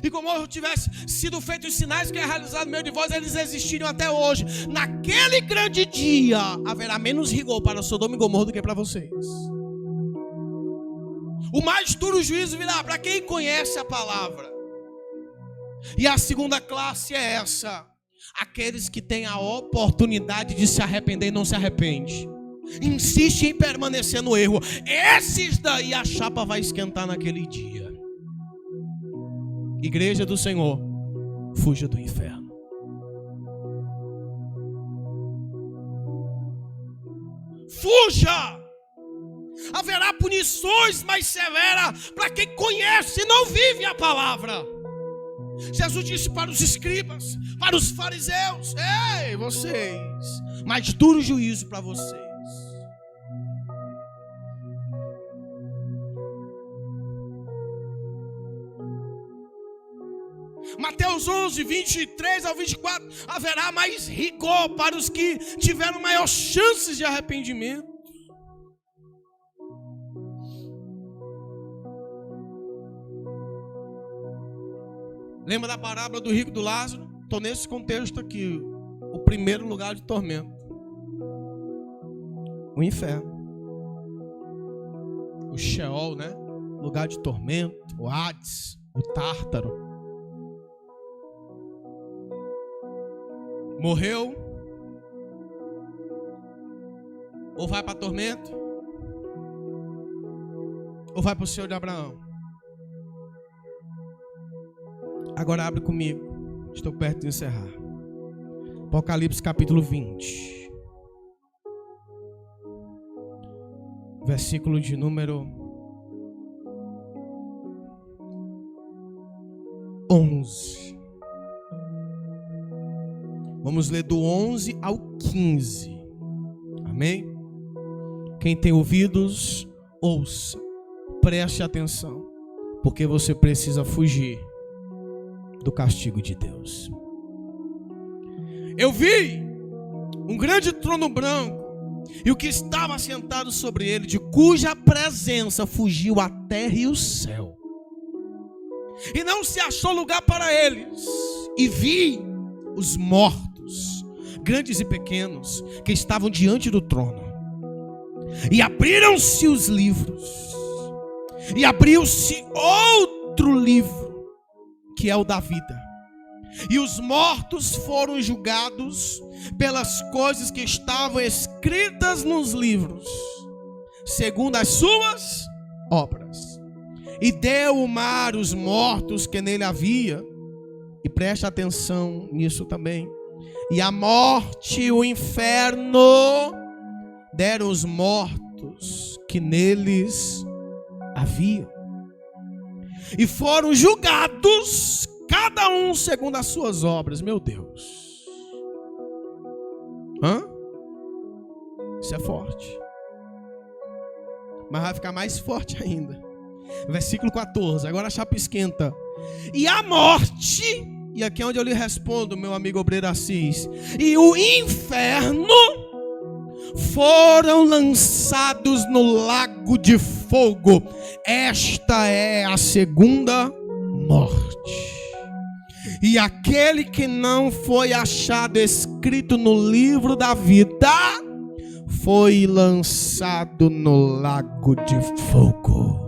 e Gomorra tivesse sido feitos os sinais que é realizado no meio de vós, eles existiriam até hoje. Naquele grande dia haverá menos rigor para Sodoma e Gomorra do que para vocês. O mais duro juízo virá para quem conhece a palavra. E a segunda classe é essa: aqueles que têm a oportunidade de se arrepender e não se arrependem, insistem em permanecer no erro. Esses daí a chapa vai esquentar naquele dia. Igreja do Senhor, fuja do inferno. Fuja! Haverá punições mais severas para quem conhece e não vive a palavra. Jesus disse para os escribas, para os fariseus: ei, vocês, mais duro juízo para vocês. Mateus 11, 23 ao 24, haverá mais rigor para os que tiveram maior chances de arrependimento. Lembra da parábola do rico e do Lázaro? Estou nesse contexto aqui. O primeiro lugar de tormento, o inferno, o Sheol, né? Lugar de tormento, o Hades, o Tártaro. Morreu, ou vai para tormento, ou vai para o Senhor de Abraão. Agora abre comigo, estou perto de encerrar. Apocalipse capítulo 20, versículo de número 11. Vamos ler do 11 ao 15. Amém? Quem tem ouvidos, ouça, preste atenção, porque você precisa fugir do castigo de Deus. Eu vi um grande trono branco e o que estava sentado sobre ele, de cuja presença fugiu a terra e o céu, e não se achou lugar para eles. E vi os mortos, grandes e pequenos, que estavam diante do trono, e abriram-se os livros, e abriu-se outro livro, que é o da vida, e os mortos foram julgados pelas coisas que estavam escritas nos livros, segundo as suas obras. E deu o mar os mortos que nele havia, e preste atenção nisso também, e a morte e o inferno deram os mortos que neles havia, e foram julgados cada um segundo as suas obras. Meu Deus. Isso é forte. Mas vai ficar mais forte ainda. Versículo 14. Agora a chapa esquenta. E a morte, e aqui é onde eu lhe respondo, meu amigo obreiro Assis, e o inferno foram lançados no lago de fogo. Esta é a segunda morte. E aquele que não foi achado escrito no livro da vida foi lançado no lago de fogo.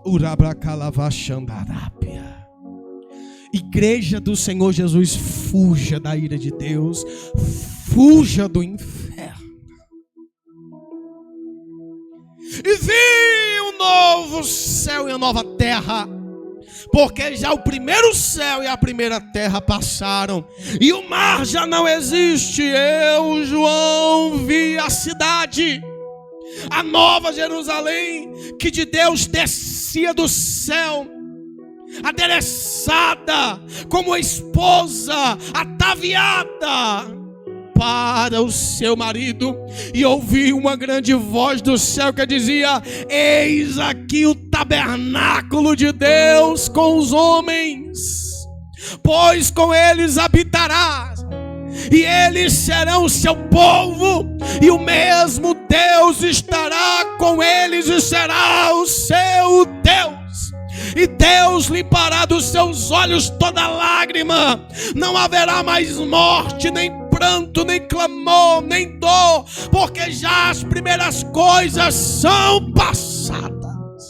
Urabrakalavachandarápia. Igreja do Senhor Jesus, fuja da ira de Deus, fuja do inferno. E vi um novo céu e uma nova terra, porque já o primeiro céu e a primeira terra passaram, e o mar já não existe. Eu, João, vi a cidade, a nova Jerusalém, que de Deus descia do céu, adereçada como esposa ataviada para o seu marido. E ouvi uma grande voz do céu que dizia: eis aqui o tabernáculo de Deus com os homens, pois com eles habitará, e eles serão o seu povo, e o mesmo Deus estará com eles e será o seu Deus. E Deus limpará dos seus olhos toda lágrima. Não haverá mais morte, nem pranto, nem clamor, nem dor, porque já as primeiras coisas são passadas.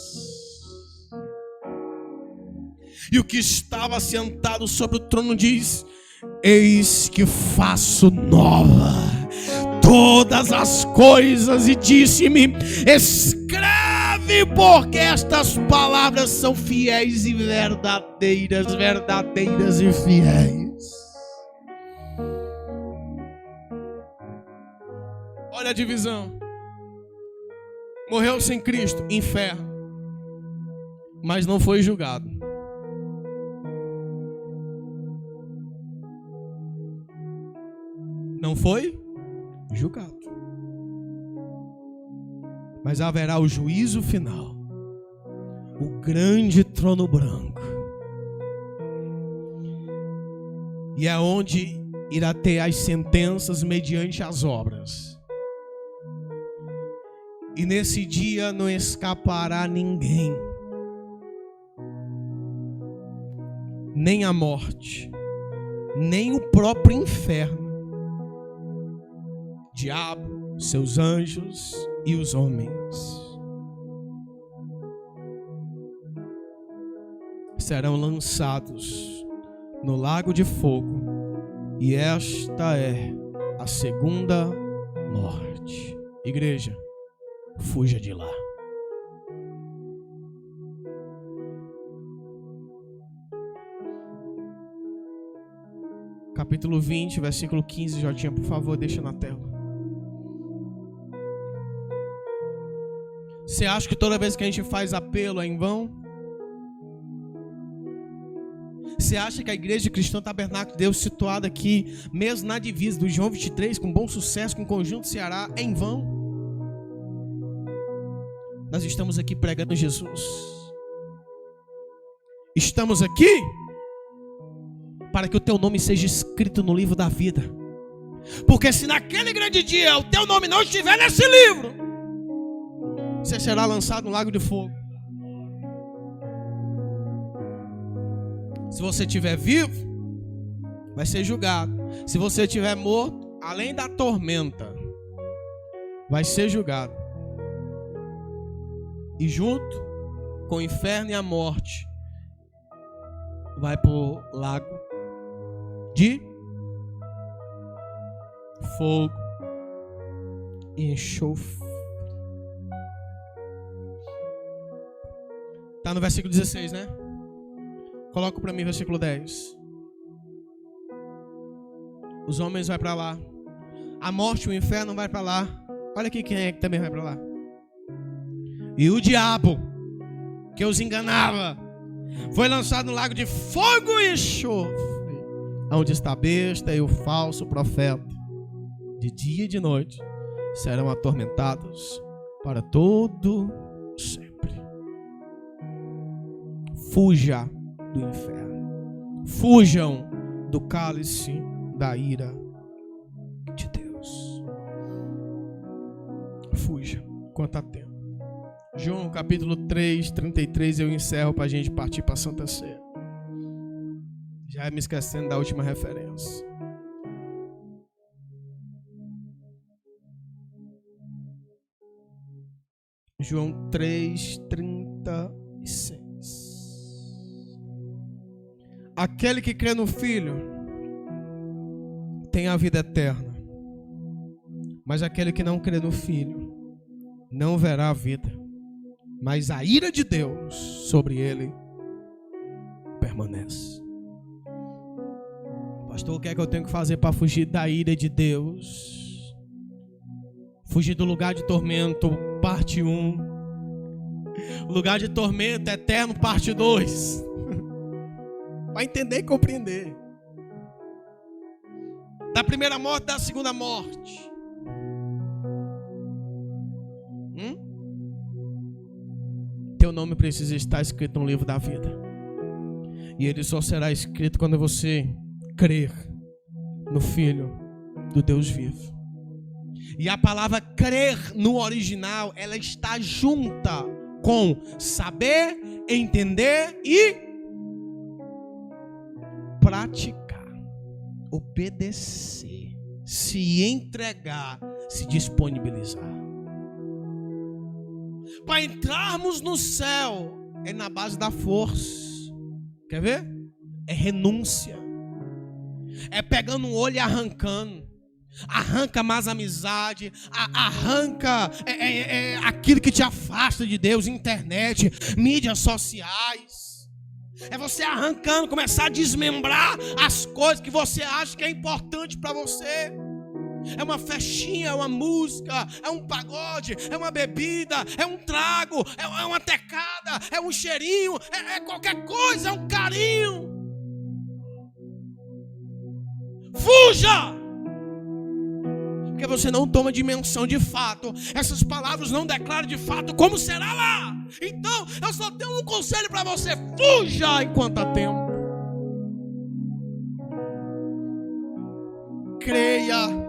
E o que estava sentado sobre o trono diz: eis que faço nova todas as coisas. E disse-me: escreve, porque estas palavras são fiéis e verdadeiras, verdadeiras e fiéis. Olha a divisão. Morreu sem Cristo, inferno, mas não foi julgado. Não foi julgado, mas haverá o juízo final, o grande trono branco, e é onde irá ter as sentenças mediante as obras. E nesse dia não escapará ninguém, nem a morte, nem o próprio inferno, diabo, seus anjos e os homens serão lançados no lago de fogo, e esta é a segunda morte. Igreja, fuja de lá. Capítulo 20, versículo 15, Jotinha, por favor, deixa na tela. Você acha que toda vez que a gente faz apelo é em vão? Você acha que a Igreja Cristã Tabernáculo de Deus, situada aqui, mesmo na divisa do João 23, com bom sucesso, com o Conjunto Ceará, é em vão? Nós estamos aqui pregando Jesus. Estamos aqui para que o teu nome seja escrito no livro da vida. Porque se naquele grande dia o teu nome não estiver nesse livro, você será lançado no lago de fogo. Se você estiver vivo, vai ser julgado. Se você estiver morto, além da tormenta, vai ser julgado. E junto com o inferno e a morte, vai para o lago de fogo e enxofre. Está no versículo 16, né? Coloca para mim o versículo 10. Os homens vão para lá. A morte e o inferno vai para lá. Olha aqui quem é que também vai para lá. E o diabo, que os enganava, foi lançado no lago de fogo e enxofre, onde está a besta e o falso profeta. De dia e de noite serão atormentados para todo sempre. Fuja do inferno. Fujam do cálice da ira de Deus. Fuja, quanto a tempo. João capítulo 3, 33, eu encerro para a gente partir para a Santa Ceia. Já me esquecendo da última referência. João 3, 36. Aquele que crê no Filho tem a vida eterna, mas aquele que não crê no Filho não verá a vida, mas a ira de Deus sobre ele permanece. Pastor, o que é que eu tenho que fazer para fugir da ira de Deus? Fugir do lugar de tormento, parte 1. Lugar de tormento eterno, parte 2. Para entender e compreender. Da primeira morte, da segunda morte. Teu nome precisa estar escrito no livro da vida. E ele só será escrito quando você crer no Filho do Deus vivo. E a palavra crer no original, ela está junta com saber, entender e praticar, obedecer, se entregar, se disponibilizar. Para entrarmos no céu é na base da força. Quer ver? É renúncia. É pegando um olho e arrancando. Arranca mais amizade. Arranca aquilo que te afasta de Deus. Internet, mídias sociais. É você arrancando, começar a desmembrar as coisas que você acha que é importante para você. É uma festinha, é uma música, é um pagode, é uma bebida, é um trago, é uma tecada, é um cheirinho, é qualquer coisa, é um carinho. Fuja! Porque você não toma dimensão de fato. Essas palavras não declaram de fato como será lá. Então, eu só tenho um conselho para você: fuja enquanto há tempo. Creia.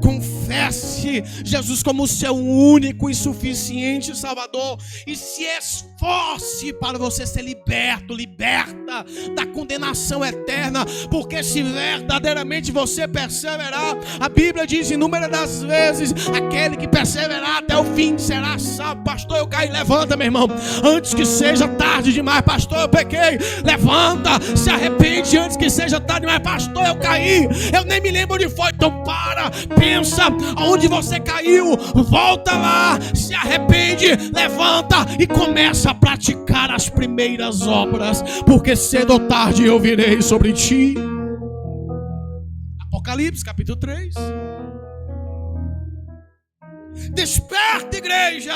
Confesse Jesus como seu único e suficiente Salvador e se esforce para você ser liberta da condenação eterna, porque se verdadeiramente você perseverar, a Bíblia diz inúmeras das vezes: aquele que perseverar até o fim será salvo. Pastor, eu caí, levanta, meu irmão, antes que seja tarde demais. Pastor, eu pequei, levanta, se arrepende antes que seja tarde demais. Pastor, eu caí, eu nem me lembro onde foi. Então para, pensa aonde você caiu, volta lá, se arrepende, levanta e começa a praticar as primeiras obras, porque cedo ou tarde eu virei sobre ti. Apocalipse capítulo 3. Desperta, igreja.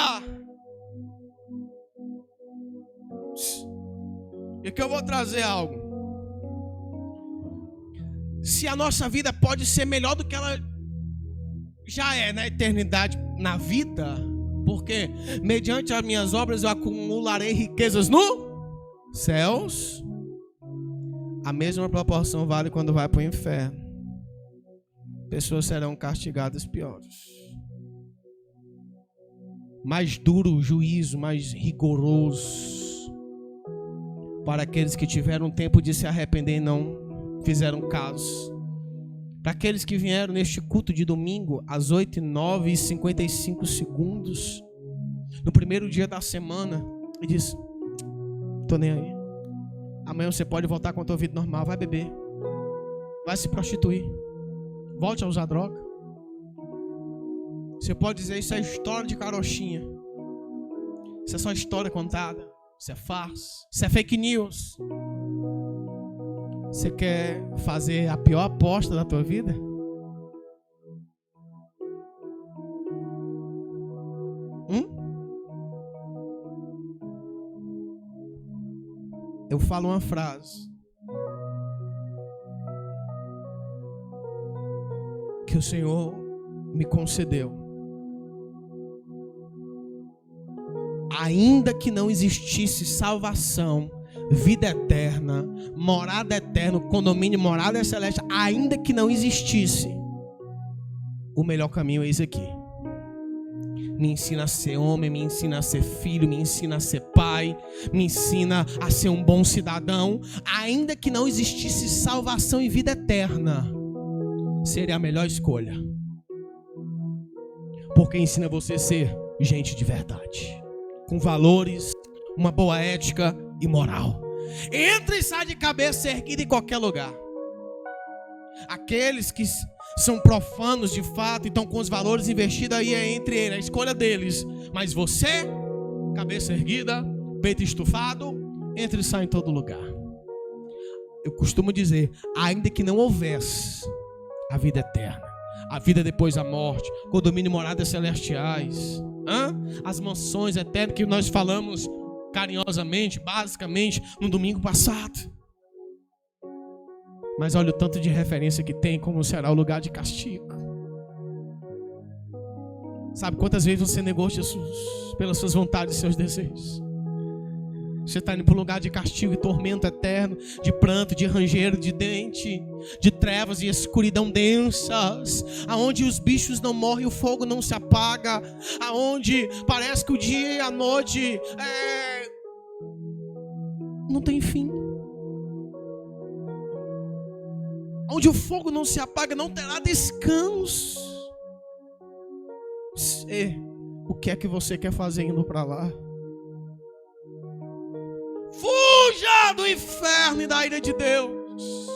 E que eu vou trazer algo. Se a nossa vida pode ser melhor do que ela já é na eternidade, na vida, porque mediante as minhas obras eu acumularei riquezas nos céus, a mesma proporção vale quando vai para o inferno. Pessoas serão castigadas piores. Mais duro o juízo, mais rigoroso para aqueles que tiveram tempo de se arrepender e não fizeram caso. Para aqueles que vieram neste culto de domingo às 8h09:55, no primeiro dia da semana, e diz: tô nem aí. Amanhã você pode voltar com a tua vida normal, vai beber, vai se prostituir, volte a usar droga. Você pode dizer: isso é história de carochinha, isso é só história contada, isso é farsa, isso é fake news. Você quer fazer a pior aposta da tua vida? Eu falo uma frase que o Senhor me concedeu. Ainda que não existisse salvação, vida eterna, morada eterna, condomínio, morada celeste, ainda que não existisse, o melhor caminho é esse aqui. Me ensina a ser homem, me ensina a ser filho, me ensina a ser pai, me ensina a ser um bom cidadão. Ainda que não existisse salvação e vida eterna, seria a melhor escolha, porque ensina você a ser gente de verdade, com valores, uma boa ética e moral. Entra e sai de cabeça erguida em qualquer lugar. Aqueles que são profanos de fato e estão com os valores investidos, aí é entre eles, a escolha deles. Mas você, cabeça erguida, peito estufado, entra e sai em todo lugar. eu costumo dizer, ainda que não houvesse a vida eterna, a vida depois da morte, condomínio, moradas celestiais, as mansões eternas que nós falamos carinhosamente, basicamente, no domingo passado. Mas olha o tanto de referência que tem, como será o lugar de castigo. Sabe quantas vezes você negou Jesus pelas suas vontades e seus desejos? Você está indo para um lugar de castigo e tormento eterno, de pranto, de ranger de dente, de trevas e escuridão densas, aonde os bichos não morrem, o fogo não se apaga, aonde parece que o dia e a noite não tem fim, onde o fogo não se apaga, não terá descanso. O que é que você quer fazer indo para lá? Fuja do inferno e da ira de Deus.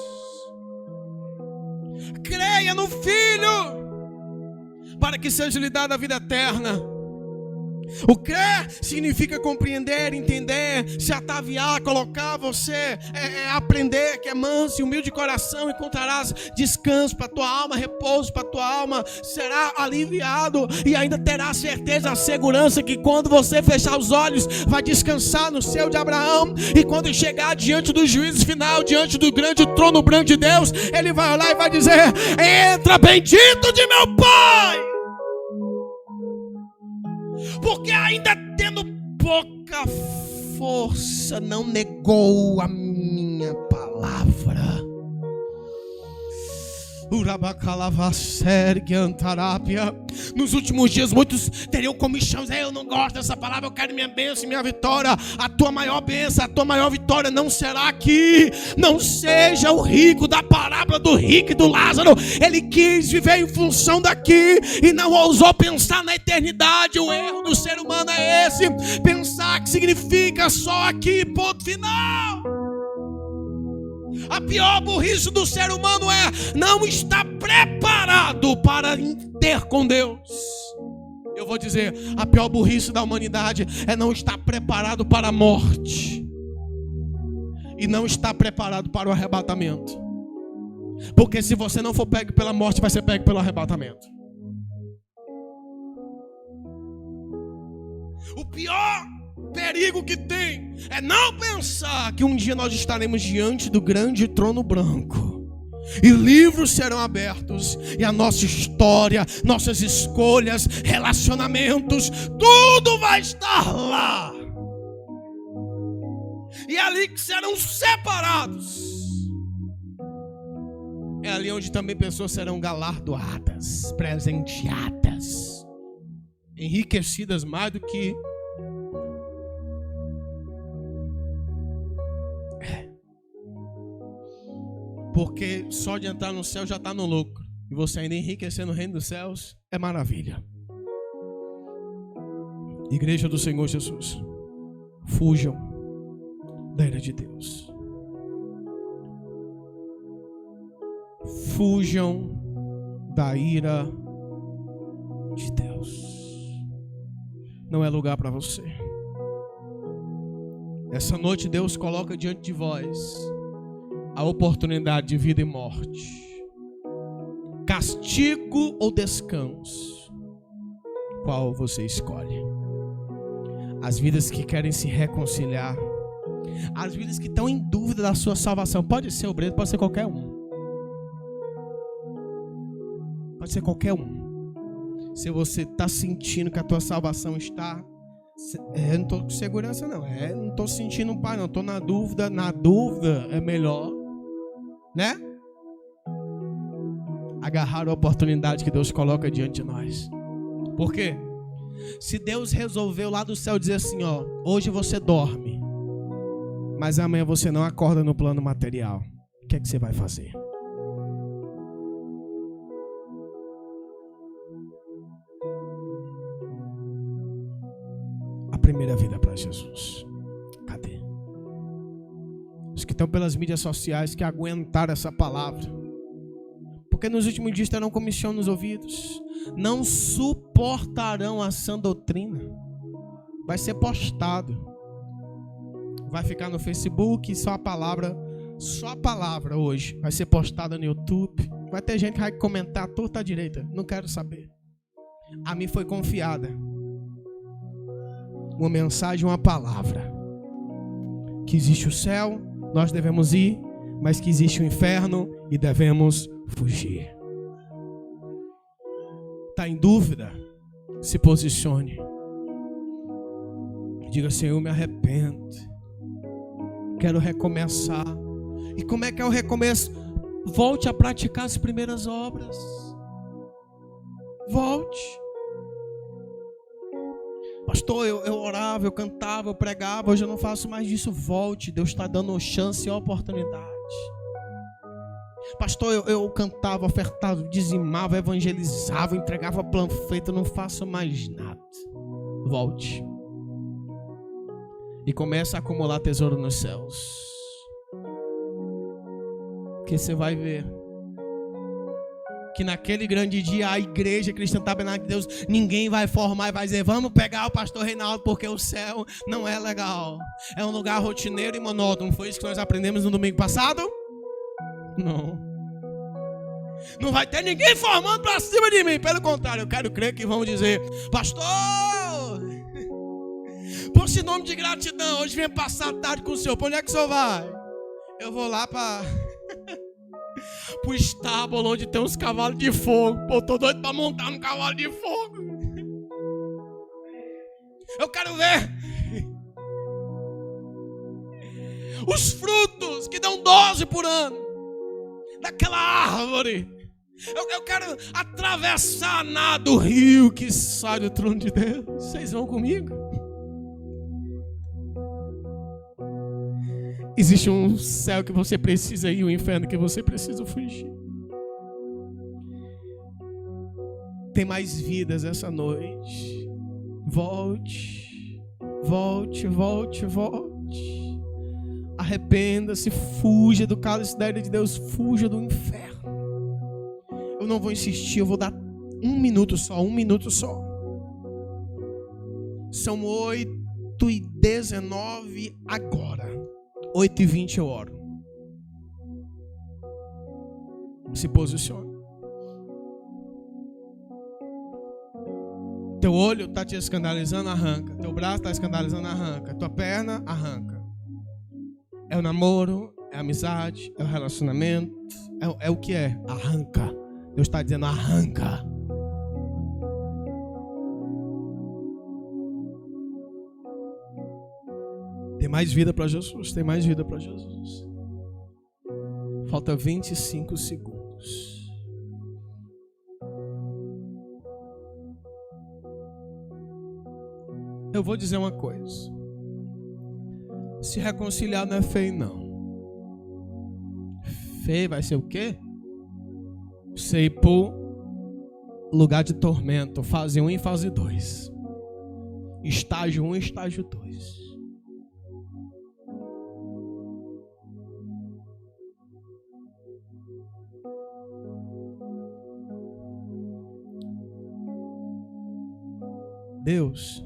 Creia no Filho, para que seja lhe dada a vida eterna. O crer significa compreender, entender, se ataviar, colocar você, aprender que é manso e humilde de coração, encontrarás descanso para a tua alma, repouso para a tua alma, será aliviado e ainda terá certeza, a segurança que quando você fechar os olhos, vai descansar no seio de Abraão, e quando chegar diante do juízo final, diante do grande trono branco de Deus, ele vai olhar e vai dizer: entra, bendito de meu Pai. Porque ainda tendo pouca força, não negou a minha palavra. Nos últimos dias muitos teriam comichões: eu não gosto dessa palavra, eu quero minha bênção e minha vitória. A tua maior bênção, a tua maior vitória não será aqui. Não seja o rico da parábola do rico e do Lázaro. Ele quis viver em função daqui e não ousou pensar na eternidade. O erro do ser humano é esse: pensar que significa só aqui, ponto final. A pior burrice do ser humano é não estar preparado para ter com Deus. Eu vou dizer, a pior burrice da humanidade é não estar preparado para a morte e não estar preparado para o arrebatamento. Porque se você não for pego pela morte, vai ser pego pelo arrebatamento. O pior perigo que tem é não pensar que um dia nós estaremos diante do grande trono branco e livros serão abertos e a nossa história, nossas escolhas, relacionamentos, tudo vai estar lá. E é ali que serão separados. É ali onde também pessoas serão galardoadas, presenteadas, enriquecidas mais do que porque só de entrar no céu já está no lucro. E você ainda enriquecer no reino dos céus é maravilha. Igreja do Senhor Jesus, fujam da ira de Deus. Fujam da ira de Deus. Não é lugar para você. Essa noite Deus coloca diante de vós a oportunidade de vida e morte, castigo ou descanso. Qual você escolhe? As vidas que querem se reconciliar, as vidas que estão em dúvida da sua salvação. Pode ser obreiro, pode ser qualquer um. Pode ser qualquer um. Se você está sentindo que a tua salvação está... não estou com segurança não. Não estou sentindo um pai não. Estou na dúvida. Na dúvida é melhor, né? Agarrar a oportunidade que Deus coloca diante de nós. Por quê? Se Deus resolveu lá do céu dizer assim, ó, hoje você dorme, mas amanhã você não acorda no plano material, o que é que você vai fazer? A primeira vida para Jesus. Cadê? Os que estão pelas mídias sociais que aguentaram essa palavra, porque nos últimos dias terão comichão nos ouvidos, não suportarão a sã doutrina. Vai ser postado, vai ficar no Facebook, só a palavra Só a palavra hoje vai ser postada no YouTube. Vai ter gente que vai comentar à torta à direita. Não quero saber. A mim foi confiada uma mensagem, uma palavra. Que existe o céu, nós devemos ir, mas que existe o inferno e devemos fugir. Está em dúvida? Se posicione. Diga: Senhor, eu me arrependo. Quero recomeçar. E como é que é o recomeço? Volte a praticar as primeiras obras. Volte. Pastor, eu orava, eu cantava, eu pregava. Hoje eu não faço mais disso. Volte. Deus está dando chance e oportunidade. Pastor, eu cantava, ofertava, dizimava, evangelizava, entregava panfleto. Eu não faço mais nada. Volte. E comece a acumular tesouro nos céus. Porque você vai ver que naquele grande dia a igreja cristã tabernáculo de Deus, ninguém vai formar e vai dizer: vamos pegar o pastor Reinaldo, porque o céu não é legal. É um lugar rotineiro e monótono. Foi isso que nós aprendemos no domingo passado? Não. Não vai ter ninguém formando para cima de mim. Pelo contrário, eu quero crer que vão dizer: pastor, por esse nome de gratidão, hoje vem passar a tarde com o senhor. Para onde é que o senhor vai? Eu vou lá para o estábulo onde tem uns cavalos de fogo. Pô, tô doido para montar um cavalo de fogo. Eu quero ver os frutos que dão 12 por ano daquela árvore. Eu quero atravessar nada o rio que sai do trono de Deus. Vocês vão comigo? Existe um céu que você precisa ir, um inferno que você precisa fugir. Tem mais vidas essa noite. Volte, volte, volte, volte. Arrependa-se, fuja do cálice da ira de Deus, fuja do inferno. Eu não vou insistir, eu vou dar um minuto só. São 8h19 agora. 8h20 eu oro. Se posicione. Teu olho está te escandalizando, arranca. Teu braço está escandalizando, arranca. Tua perna, arranca. É o namoro, é a amizade, é o relacionamento, é o que é? Arranca. Deus está dizendo: arranca. Tem mais vida para Jesus, tem mais vida para Jesus. Falta 25 segundos. Eu vou dizer uma coisa. Se reconciliar não é feio, não. Feio vai ser o quê? Você ir pro lugar de tormento, fase 1 e fase 2. Estágio 1 e estágio 2. Deus,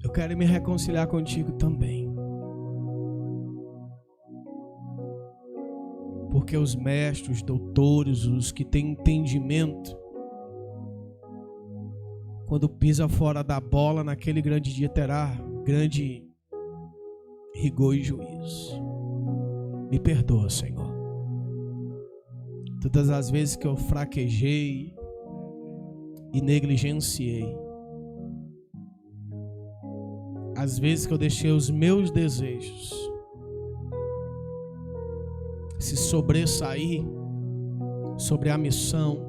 eu quero me reconciliar contigo também. Porque os mestres, os doutores, os que têm entendimento, quando pisa fora da bola, naquele grande dia terá grande rigor e juízo. Me perdoa, Senhor. Todas as vezes que eu fraquejei e negligenciei, as vezes que eu deixei os meus desejos se sobressair sobre a missão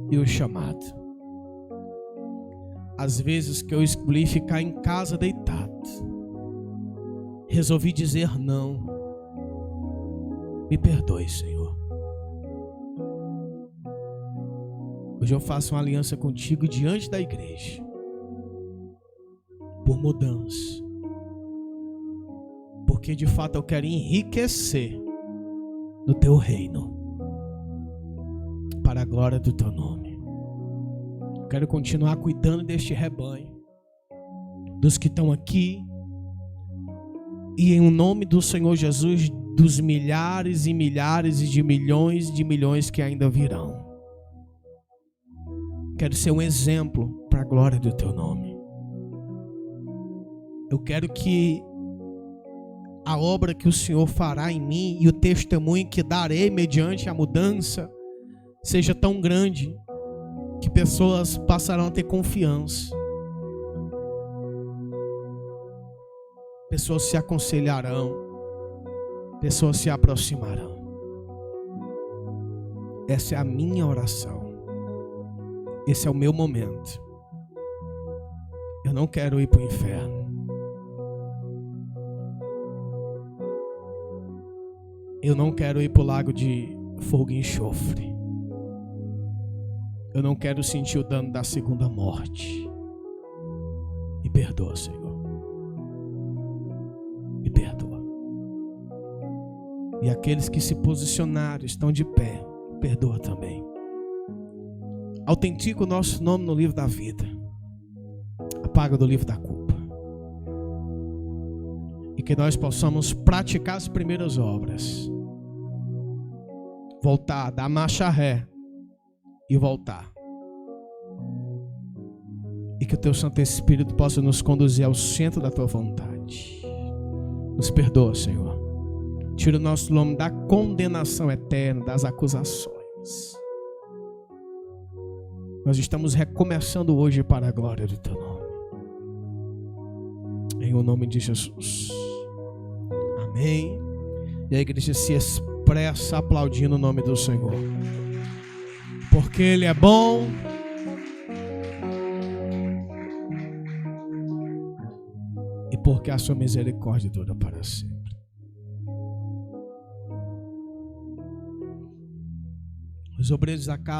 e o chamado, as vezes que eu escolhi ficar em casa deitado, resolvi dizer não. Me perdoe, Senhor. Hoje eu faço uma aliança contigo diante da igreja, por mudança, porque de fato eu quero enriquecer no teu reino, para a glória do teu nome. Eu quero continuar cuidando deste rebanho, dos que estão aqui E em nome do Senhor Jesus, dos milhares e milhares e de milhões que ainda virão. Quero ser um exemplo para a glória do teu nome. Eu quero que a obra que o Senhor fará em mim e o testemunho que darei mediante a mudança seja tão grande que pessoas passarão a ter confiança. Pessoas se aconselharão. Pessoas se aproximarão. Essa é a minha oração. Esse é o meu momento. Eu não quero ir para o inferno. Eu não quero ir para o lago de fogo e enxofre. Eu não quero sentir o dano da segunda morte. Me perdoa, Senhor. Me perdoa. E aqueles que se posicionaram, estão de pé, perdoa também. Autentica o nosso nome no livro da vida. Apaga do livro da culpa. E que nós possamos praticar as primeiras obras. Voltar, dar marcha ré e voltar. E que o teu Santo Espírito possa nos conduzir ao centro da tua vontade. Nos perdoa, Senhor. Tira o nosso nome da condenação eterna, das acusações. Nós estamos recomeçando hoje para a glória do teu nome. Em o nome de Jesus. Amém. E a igreja se expressa aplaudindo o nome do Senhor. Porque Ele é bom. E porque a sua misericórdia dura para sempre. Os obreiros da casa